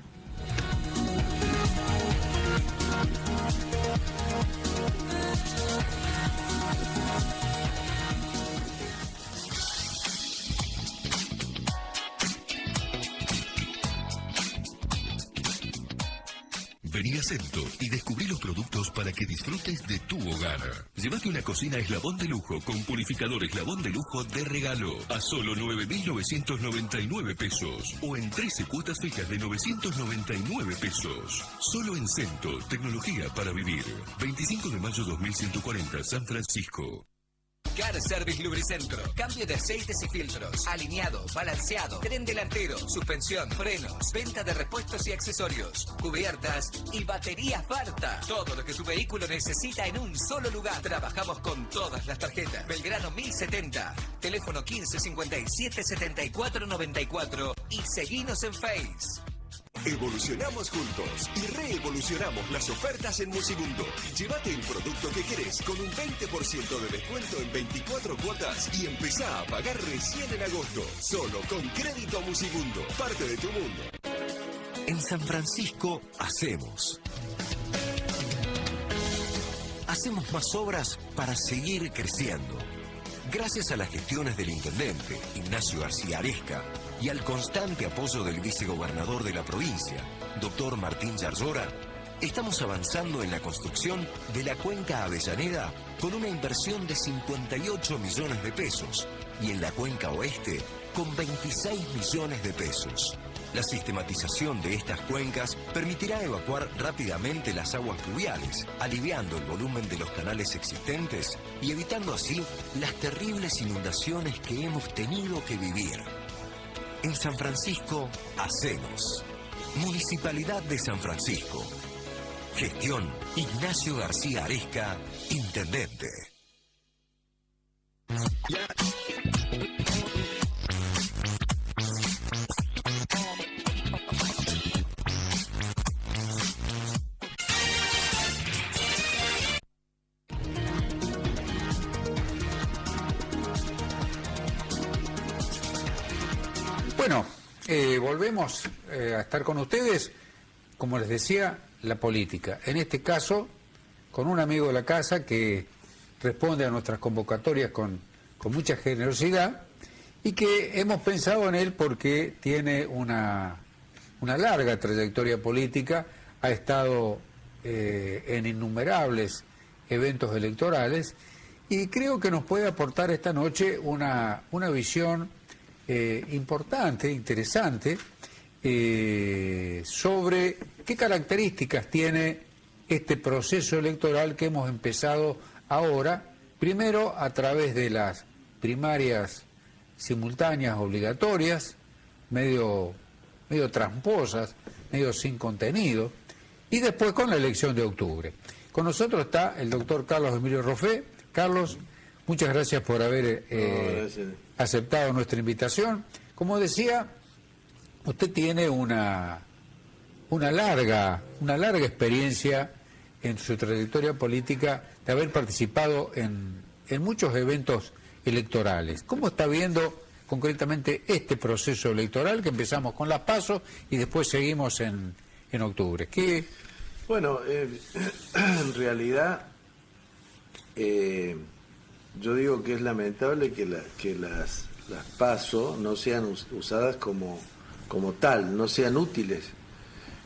Vení a Cento y descubrí los productos para que disfrutes de tu hogar. Llévate una cocina eslabón de lujo con purificador eslabón de lujo de regalo a solo 9.999 pesos o en 13 cuotas fijas de 999 pesos. Solo en Cento, tecnología para vivir. 25 de mayo 2140, San Francisco. Car Service Lubricentro. Cambio de aceites y filtros. Alineado, balanceado, tren delantero, suspensión, frenos, venta de repuestos y accesorios, cubiertas y batería Farta. Todo lo que tu vehículo necesita en un solo lugar. Trabajamos con todas las tarjetas. Belgrano 1070. Teléfono 15 57 74 94 y seguinos en Face. Evolucionamos juntos y reevolucionamos las ofertas en Musimundo. Llévate el producto que querés con un 20% de descuento en 24 cuotas y empezá a pagar recién en agosto. Solo con Crédito Musimundo. Parte de tu mundo. En San Francisco hacemos. Hacemos más obras para seguir creciendo. Gracias a las gestiones del intendente Ignacio García Aresca y al constante apoyo del vicegobernador de la provincia, doctor Martín Yarzora, estamos avanzando en la construcción de la cuenca Avellaneda con una inversión de 58 millones de pesos y en la cuenca oeste con 26 millones de pesos. La sistematización de estas cuencas permitirá evacuar rápidamente las aguas pluviales, aliviando el volumen de los canales existentes y evitando así las terribles inundaciones que hemos tenido que vivir. En San Francisco, hacemos. Municipalidad de San Francisco. Gestión Ignacio García Aresca, Intendente. Bueno, volvemos a estar con ustedes, como les decía, la política. En este caso, con un amigo de la casa que responde a nuestras convocatorias con mucha generosidad y que hemos pensado en él porque tiene una larga trayectoria política, ha estado en innumerables eventos electorales y creo que nos puede aportar esta noche una visión importante, interesante, sobre qué características tiene este proceso electoral que hemos empezado ahora, primero a través de las primarias simultáneas obligatorias, medio tramposas, medio sin contenido, y después con la elección de octubre. Con nosotros está el doctor Carlos Emilio Roffé. Carlos, muchas gracias por haber aceptado nuestra invitación. Como decía, usted tiene una larga experiencia en su trayectoria política de haber participado en muchos eventos electorales. ¿Cómo está viendo concretamente este proceso electoral que empezamos con las PASO y después seguimos en octubre? Bueno, en realidad yo digo que es lamentable que las PASO no sean usadas como tal, no sean útiles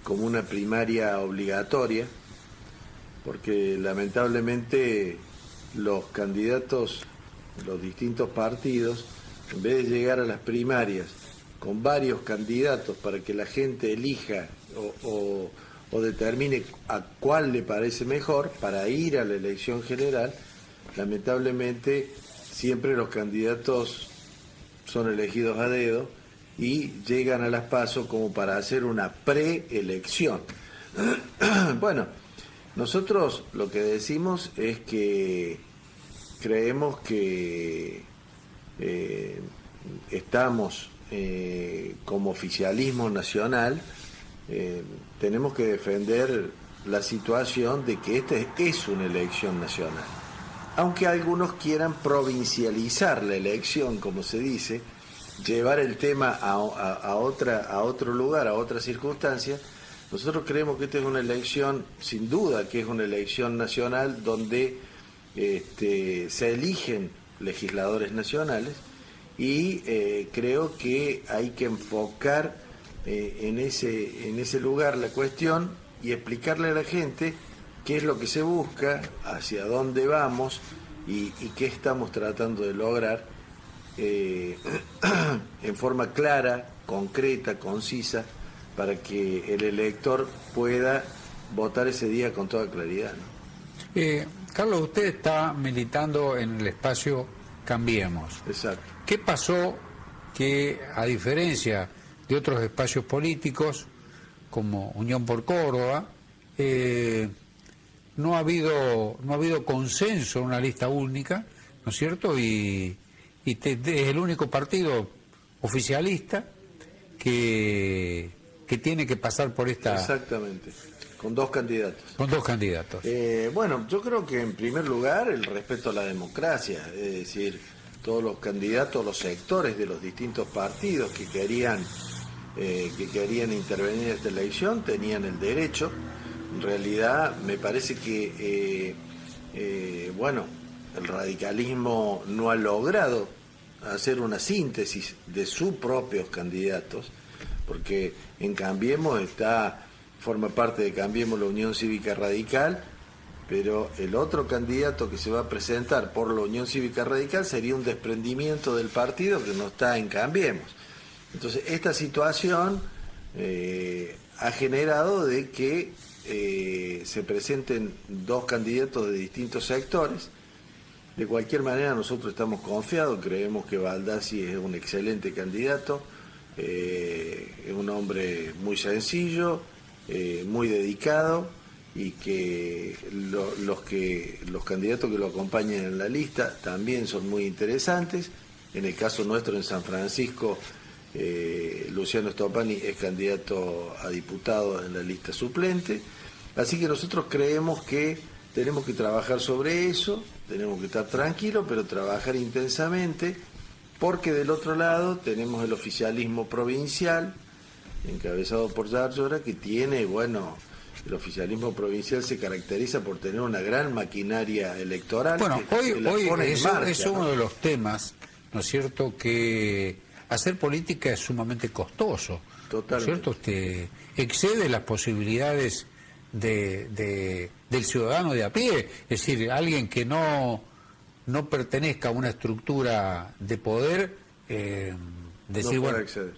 como una primaria obligatoria, porque lamentablemente los candidatos, los distintos partidos, en vez de llegar a las primarias con varios candidatos para que la gente elija o determine a cuál le parece mejor para ir a la elección general, lamentablemente siempre los candidatos son elegidos a dedo y llegan a las PASO como para hacer una preelección. Bueno, nosotros lo que decimos es que creemos que estamos como oficialismo nacional, tenemos que defender la situación de que esta es una elección nacional. Aunque algunos quieran provincializar la elección, como se dice, llevar el tema a otro lugar, a otra circunstancia, Nosotros creemos que esta es una elección, sin duda que es una elección nacional donde se eligen legisladores nacionales y creo que hay que enfocar en ese lugar la cuestión y explicarle a la gente qué es lo que se busca, hacia dónde vamos y qué estamos tratando de lograr en forma clara, concreta, concisa, para que el elector pueda votar ese día con toda claridad, ¿no? Carlos, usted está militando en el espacio Cambiemos. Exacto. ¿Qué pasó que, a diferencia de otros espacios políticos, como Unión por Córdoba, no ha habido consenso en una lista única, ¿no es cierto? Y es el único partido oficialista que tiene que pasar por esta... Exactamente, con dos candidatos. Con dos candidatos. Bueno, yo creo que en primer lugar el respeto a la democracia, es decir, todos los candidatos, los sectores de los distintos partidos que querían intervenir en esta elección tenían el derecho. En realidad me parece que, el radicalismo no ha logrado hacer una síntesis de sus propios candidatos, porque en Cambiemos forma parte de Cambiemos la Unión Cívica Radical, pero el otro candidato que se va a presentar por la Unión Cívica Radical sería un desprendimiento del partido que no está en Cambiemos. Entonces, esta situación ha generado de que se presenten dos candidatos de distintos sectores. De cualquier manera, nosotros estamos confiados, creemos que Baldassi es un excelente candidato, es un hombre muy sencillo, muy dedicado, y que los candidatos que lo acompañan en la lista también son muy interesantes. En el caso nuestro en San Francisco, Luciano Stoppani es candidato a diputado en la lista suplente, así que nosotros creemos que tenemos que trabajar sobre eso, tenemos que estar tranquilos, pero trabajar intensamente, porque del otro lado tenemos el oficialismo provincial, encabezado por Yarlora, que tiene, el oficialismo provincial se caracteriza por tener una gran maquinaria electoral. Bueno, hoy es uno ¿no? de los temas, ¿no es cierto?, que hacer política es sumamente costoso. Totalmente. ¿No es cierto? Excede las posibilidades del ciudadano de a pie, es decir, alguien que no pertenezca a una estructura de poder,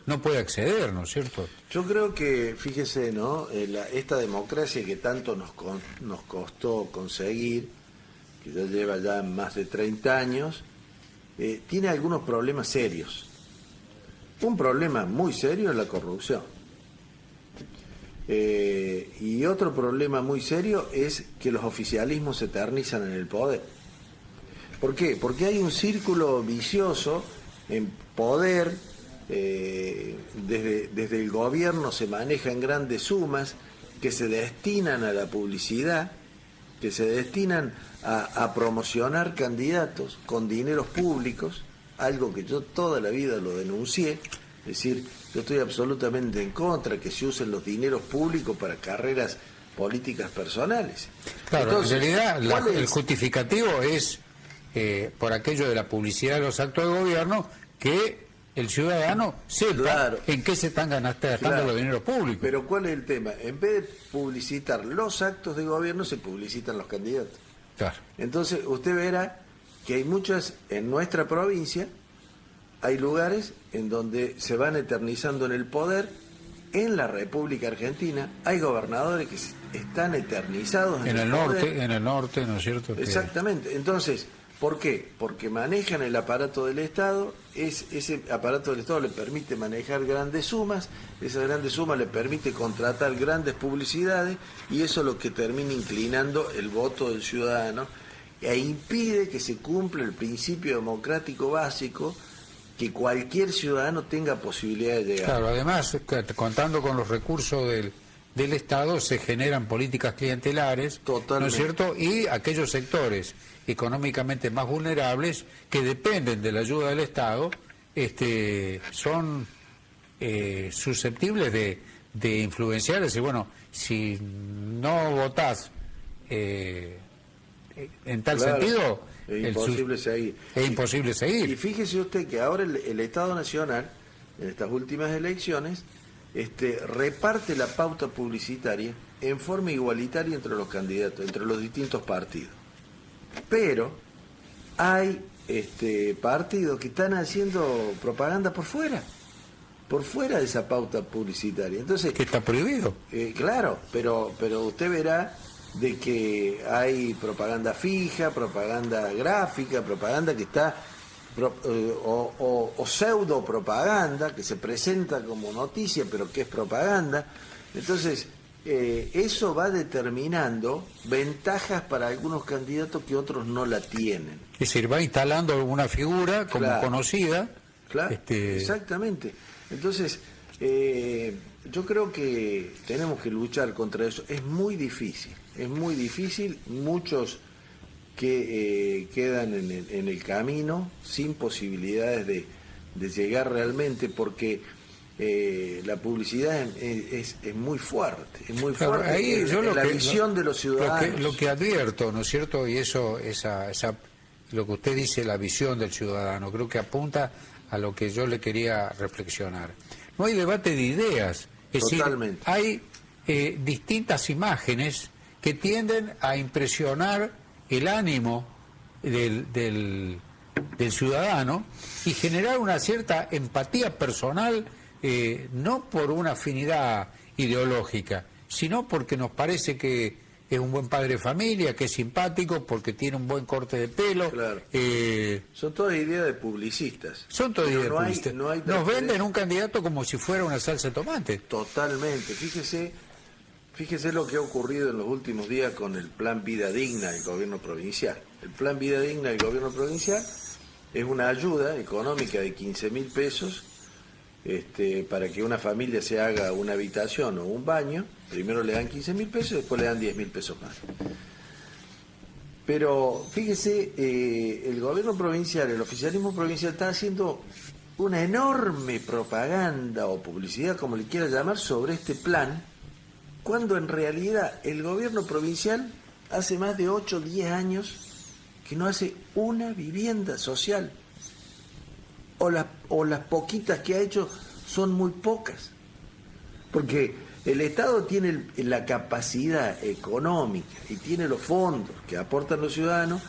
no puede acceder, ¿no es cierto? Yo creo que, fíjese, ¿no? Esta democracia que tanto nos costó conseguir, que ya lleva ya más de 30 años, tiene algunos problemas serios. Un problema muy serio es la corrupción. Y otro problema muy serio es que los oficialismos se eternizan en el poder. ¿Por qué? Porque hay un círculo vicioso en poder. Desde el gobierno se manejan grandes sumas que se destinan a la publicidad, que se destinan a promocionar candidatos con dineros públicos, algo que yo toda la vida lo denuncié. Es decir, yo estoy absolutamente en contra que se usen los dineros públicos para carreras políticas personales. Claro, entonces, en realidad el justificativo es por aquello de la publicidad de los actos de gobierno, que el ciudadano sepa en qué se están gastando los dineros públicos. Pero ¿cuál es el tema? En vez de publicitar los actos de gobierno, se publicitan los candidatos. Claro. Entonces, usted verá que hay muchas, en nuestra provincia, hay lugares en donde se van eternizando en el poder. En la República Argentina hay gobernadores que están eternizados en el poder. En el norte, ¿no es cierto? Exactamente. Entonces, ¿por qué? Porque manejan el aparato del Estado, ese aparato del Estado le permite manejar grandes sumas, esa grandes sumas le permite contratar grandes publicidades, y eso es lo que termina inclinando el voto del ciudadano e impide que se cumpla el principio democrático básico, que cualquier ciudadano tenga posibilidad de llegar. Claro, además, contando con los recursos del Estado, se generan políticas clientelares, totalmente, ¿no es cierto? Y aquellos sectores económicamente más vulnerables que dependen de la ayuda del Estado, son susceptibles de de influenciar, decir, bueno, si no votás en tal sentido, es imposible seguir. Es imposible seguir. Y fíjese usted que ahora el Estado Nacional, en estas últimas elecciones, reparte la pauta publicitaria en forma igualitaria entre los candidatos, entre los distintos partidos. Pero hay partidos que están haciendo propaganda por fuera de esa pauta publicitaria. Entonces, que está prohibido. Claro, pero usted verá de que hay propaganda fija, propaganda gráfica, propaganda que está o pseudo propaganda que se presenta como noticia pero que es propaganda. Entonces eso va determinando ventajas para algunos candidatos que otros no la tienen. Es decir, va instalando una figura como conocida. Claro, exactamente. Entonces yo creo que tenemos que luchar contra eso. Es muy difícil, muchos que quedan en el camino sin posibilidades de llegar realmente, porque la publicidad es muy fuerte, Ahí en la visión de los ciudadanos. Lo que advierto, ¿no es cierto? Y eso, lo que usted dice, la visión del ciudadano, creo que apunta a lo que yo le quería reflexionar. No hay debate de ideas, es Totalmente. decir, hay distintas imágenes que tienden a impresionar el ánimo del ciudadano y generar una cierta empatía personal, no por una afinidad ideológica, sino porque nos parece que es un buen padre de familia, que es simpático, porque tiene un buen corte de pelo. Claro. Son todas ideas de publicistas. Son todas ideas de publicistas. No hay Nos venden un candidato como si fuera una salsa de tomate. Totalmente. Fíjese lo que ha ocurrido en los últimos días con el Plan Vida Digna del gobierno provincial. El Plan Vida Digna del gobierno provincial es una ayuda económica de 15.000 pesos para que una familia se haga una habitación o un baño. Primero le dan 15.000 pesos y después le dan 10.000 pesos más. Pero fíjese, el gobierno provincial, el oficialismo provincial está haciendo una enorme propaganda o publicidad, como le quiera llamar, sobre este plan, cuando en realidad el gobierno provincial hace más de 8 o 10 años que no hace una vivienda social. O las poquitas que ha hecho son muy pocas. Porque el Estado tiene la capacidad económica y tiene los fondos que aportan los ciudadanos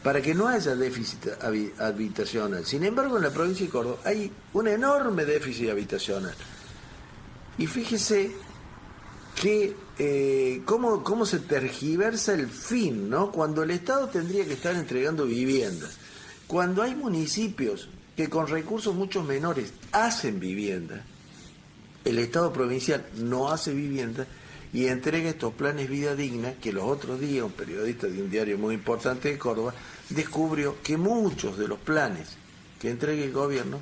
para que no haya déficit habitacional. Sin embargo, en la provincia de Córdoba hay un enorme déficit habitacional. Y fíjese que cómo se tergiversa el fin, ¿no? Cuando el Estado tendría que estar entregando viviendas, cuando hay municipios que con recursos mucho menores hacen vivienda, el Estado provincial no hace vivienda y entrega estos planes Vida Digna, que los otros días un periodista de un diario muy importante de Córdoba descubrió que muchos de los planes que entrega el gobierno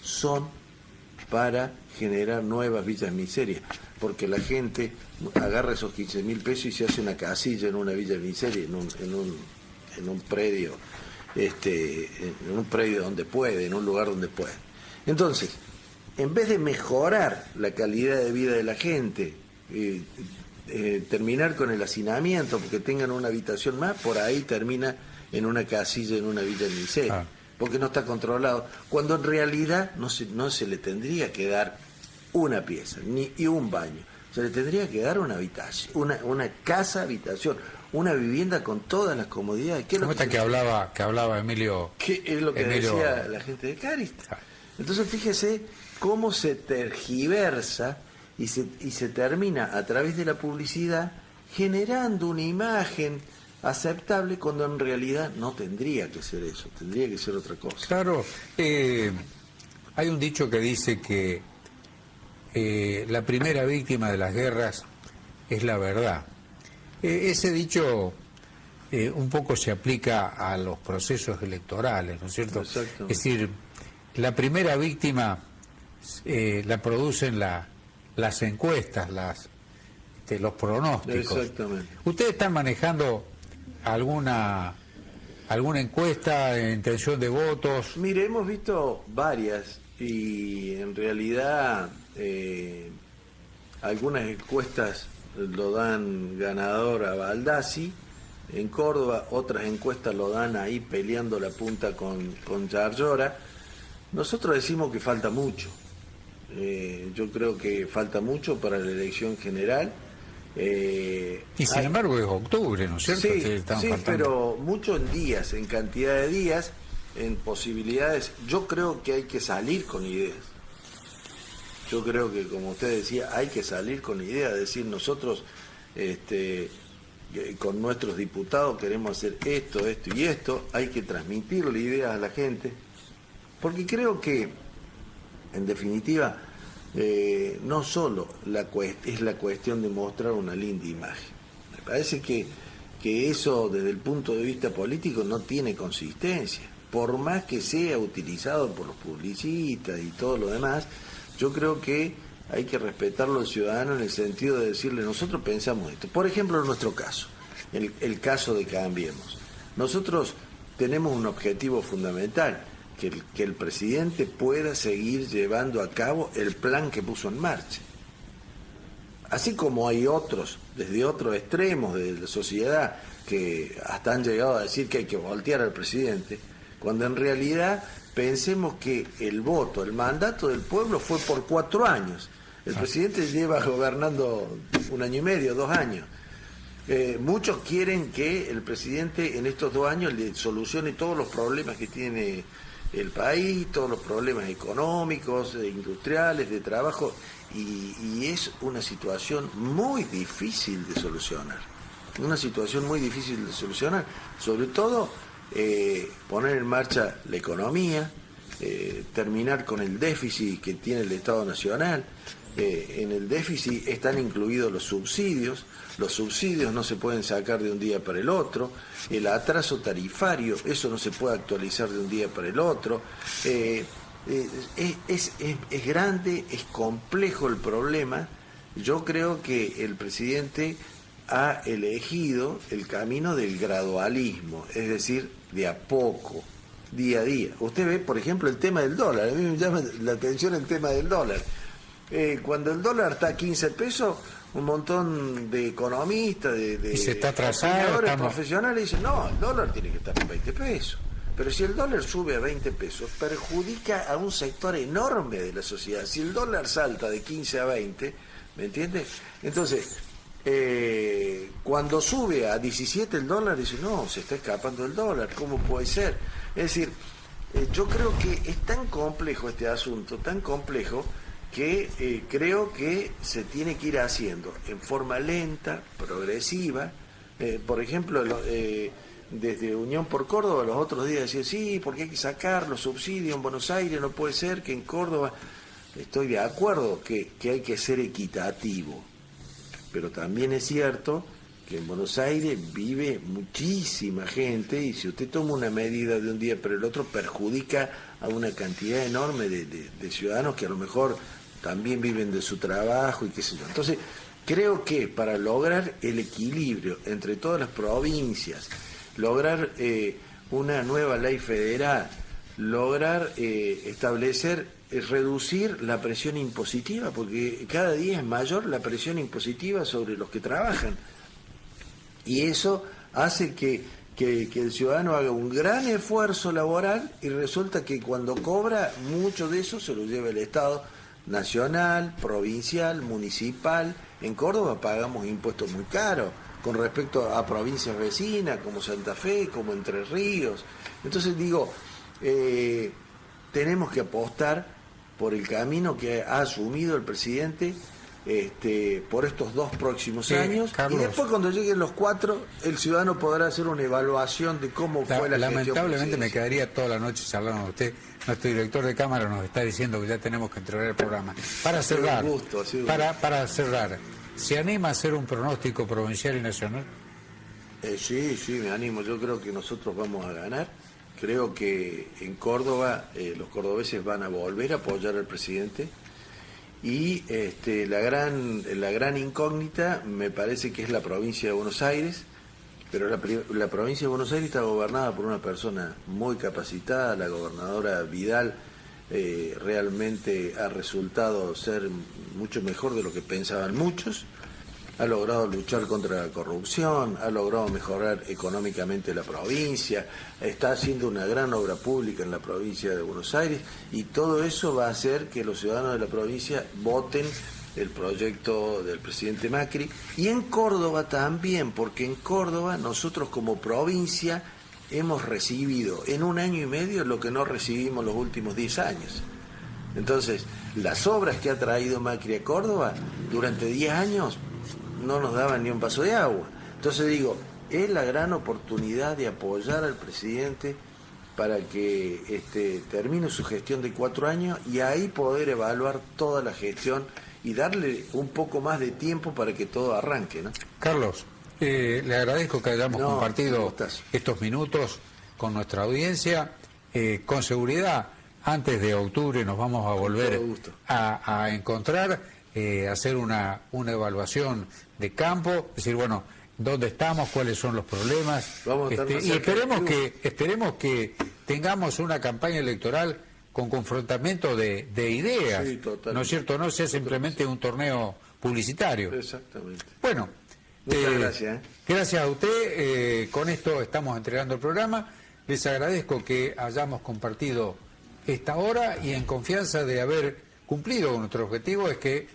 son para generar nuevas villas miseria, porque la gente agarra esos 15.000 pesos y se hace una casilla en una villa miseria, en un predio, en un predio donde puede, en un lugar donde puede. Entonces, en vez de mejorar la calidad de vida de la gente, terminar con el hacinamiento porque tengan una habitación más, por ahí termina en una casilla, en una villa de miseria, porque no está controlado, cuando en realidad no se le tendría que dar una pieza y un baño, se le tendría que dar una habitación, una casa habitación, una vivienda con todas las comodidades. ¿Cómo está que hablaba Emilio? ¿Qué es lo que decía la gente de Carista? Entonces fíjese cómo se tergiversa y se termina a través de la publicidad generando una imagen aceptable cuando en realidad no tendría que ser eso, tendría que ser otra cosa. Claro, hay un dicho que dice que la primera víctima de las guerras es la verdad. Ese dicho un poco se aplica a los procesos electorales, ¿no es cierto? Exacto. Es decir, la primera víctima la producen las encuestas, los pronósticos. Exactamente. ¿Ustedes están manejando alguna encuesta de intención de votos? Mire, hemos visto varias y en realidad algunas encuestas lo dan ganador a Baldassi en Córdoba, otras encuestas lo dan ahí peleando la punta con Yarlora. Nosotros decimos que falta mucho. Yo creo que falta mucho para la elección general. Y sin embargo es octubre, ¿no es cierto? Sí, pero mucho en días, en cantidad de días, en posibilidades. Yo creo que hay que salir con ideas. Yo creo que, como usted decía, hay que salir con ideas, decir nosotros con nuestros diputados queremos hacer esto, esto y esto. Hay que transmitirle ideas a la gente, porque creo que, en definitiva, no solo es la cuestión de mostrar una linda imagen. Me parece que eso, desde el punto de vista político, no tiene consistencia. Por más que sea utilizado por los publicistas y todo lo demás, yo creo que hay que respetarlo al ciudadano en el sentido de decirle, nosotros pensamos esto. Por ejemplo, en nuestro caso, el caso de Cambiemos. Nosotros tenemos un objetivo fundamental, que el presidente pueda seguir llevando a cabo el plan que puso en marcha. Así como hay otros, desde otros extremos de la sociedad, que hasta han llegado a decir que hay que voltear al presidente, cuando en realidad pensemos que el voto, el mandato del pueblo fue por 4 años. El presidente lleva gobernando 1 año y medio, 2 años. Muchos quieren que el presidente en estos 2 años le solucione todos los problemas que tiene el país, todos los problemas económicos, industriales, de trabajo, y es una situación muy difícil de solucionar. Una situación muy difícil de solucionar, sobre todo poner en marcha la economía, terminar con el déficit que tiene el Estado Nacional. En el déficit están incluidos los subsidios no se pueden sacar de un día para el otro, el atraso tarifario, eso no se puede actualizar de un día para el otro. Es grande, es complejo el problema. Yo creo que el presidente ha elegido el camino del gradualismo, es decir, de a poco, día a día. Usted ve, por ejemplo, el tema del dólar. A mí me llama la atención el tema del dólar. Cuando el dólar está a 15 pesos, un montón de economistas, y se está atrasando, profesionales dicen, no, el dólar tiene que estar en 20 pesos. Pero si el dólar sube a 20 pesos, perjudica a un sector enorme de la sociedad. Si el dólar salta de 15 a 20, ¿me entiendes? Entonces, cuando sube a 17 el dólar, dice, no, se está escapando el dólar, ¿cómo puede ser? Es decir, yo creo que es tan complejo este asunto, tan complejo, que creo que se tiene que ir haciendo en forma lenta, progresiva. Por ejemplo, desde Unión por Córdoba los otros días decían, sí, porque hay que sacar los subsidios en Buenos Aires, no puede ser que en Córdoba. Estoy de acuerdo que hay que ser equitativo, pero también es cierto que en Buenos Aires vive muchísima gente, y si usted toma una medida de un día para el otro, perjudica a una cantidad enorme de ciudadanos que a lo mejor también viven de su trabajo y qué sé yo. Entonces, creo que para lograr el equilibrio entre todas las provincias, lograr una nueva ley federal, lograr establecer, reducir la presión impositiva, porque cada día es mayor la presión impositiva sobre los que trabajan. Y eso hace que el ciudadano haga un gran esfuerzo laboral, y resulta que cuando cobra, mucho de eso se lo lleva el Estado nacional, provincial, municipal. En Córdoba pagamos impuestos muy caros con respecto a provincias vecinas como Santa Fe, como Entre Ríos. Entonces digo, tenemos que apostar por el camino que ha asumido el presidente por estos 2 próximos años, Carlos, y después cuando lleguen los 4 el ciudadano podrá hacer una evaluación de cómo fue la gestión. Lamentablemente me quedaría toda la noche charlando con usted. Nuestro director de cámara nos está diciendo que ya tenemos que entregar el programa. Para cerrar, para cerrar, ¿se anima a hacer un pronóstico provincial y nacional? Sí, me animo. Yo creo que nosotros vamos a ganar. Creo que en Córdoba los cordobeses van a volver a apoyar al presidente. Y la gran incógnita me parece que es la provincia de Buenos Aires, pero la provincia de Buenos Aires está gobernada por una persona muy capacitada, la gobernadora Vidal realmente ha resultado ser mucho mejor de lo que pensaban muchos. Ha logrado luchar contra la corrupción, ha logrado mejorar económicamente la provincia, está haciendo una gran obra pública en la provincia de Buenos Aires, y todo eso va a hacer que los ciudadanos de la provincia voten el proyecto del presidente Macri, y en Córdoba también, porque en Córdoba nosotros como provincia hemos recibido en 1 año y medio lo que no recibimos los últimos 10 años. Entonces, las obras que ha traído Macri a Córdoba durante 10 años no nos daban ni un vaso de agua. Entonces digo, es la gran oportunidad de apoyar al presidente para que termine su gestión de 4 años y ahí poder evaluar toda la gestión y darle un poco más de tiempo para que todo arranque, ¿no? Carlos, le agradezco que hayamos compartido estos minutos con nuestra audiencia. Con seguridad, antes de octubre nos vamos a volver a encontrar, hacer una evaluación de campo, decir, bueno, dónde estamos, cuáles son los problemas, y esperemos que tengamos una campaña electoral con confrontamiento de ideas, sí, ¿no es cierto? No sea simplemente un torneo publicitario. Exactamente. Bueno, muchas gracias. Gracias a usted. Con esto estamos entregando el programa. Les agradezco que hayamos compartido esta hora y en confianza de haber cumplido con nuestro objetivo es que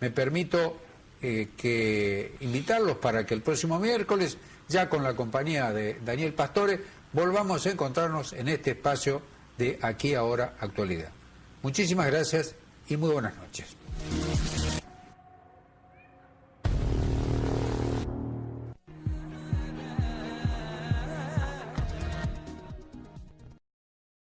me permito que invitarlos para que el próximo miércoles, ya con la compañía de Daniel Pastore, volvamos a encontrarnos en este espacio de Aquí Ahora Actualidad. Muchísimas gracias y muy buenas noches.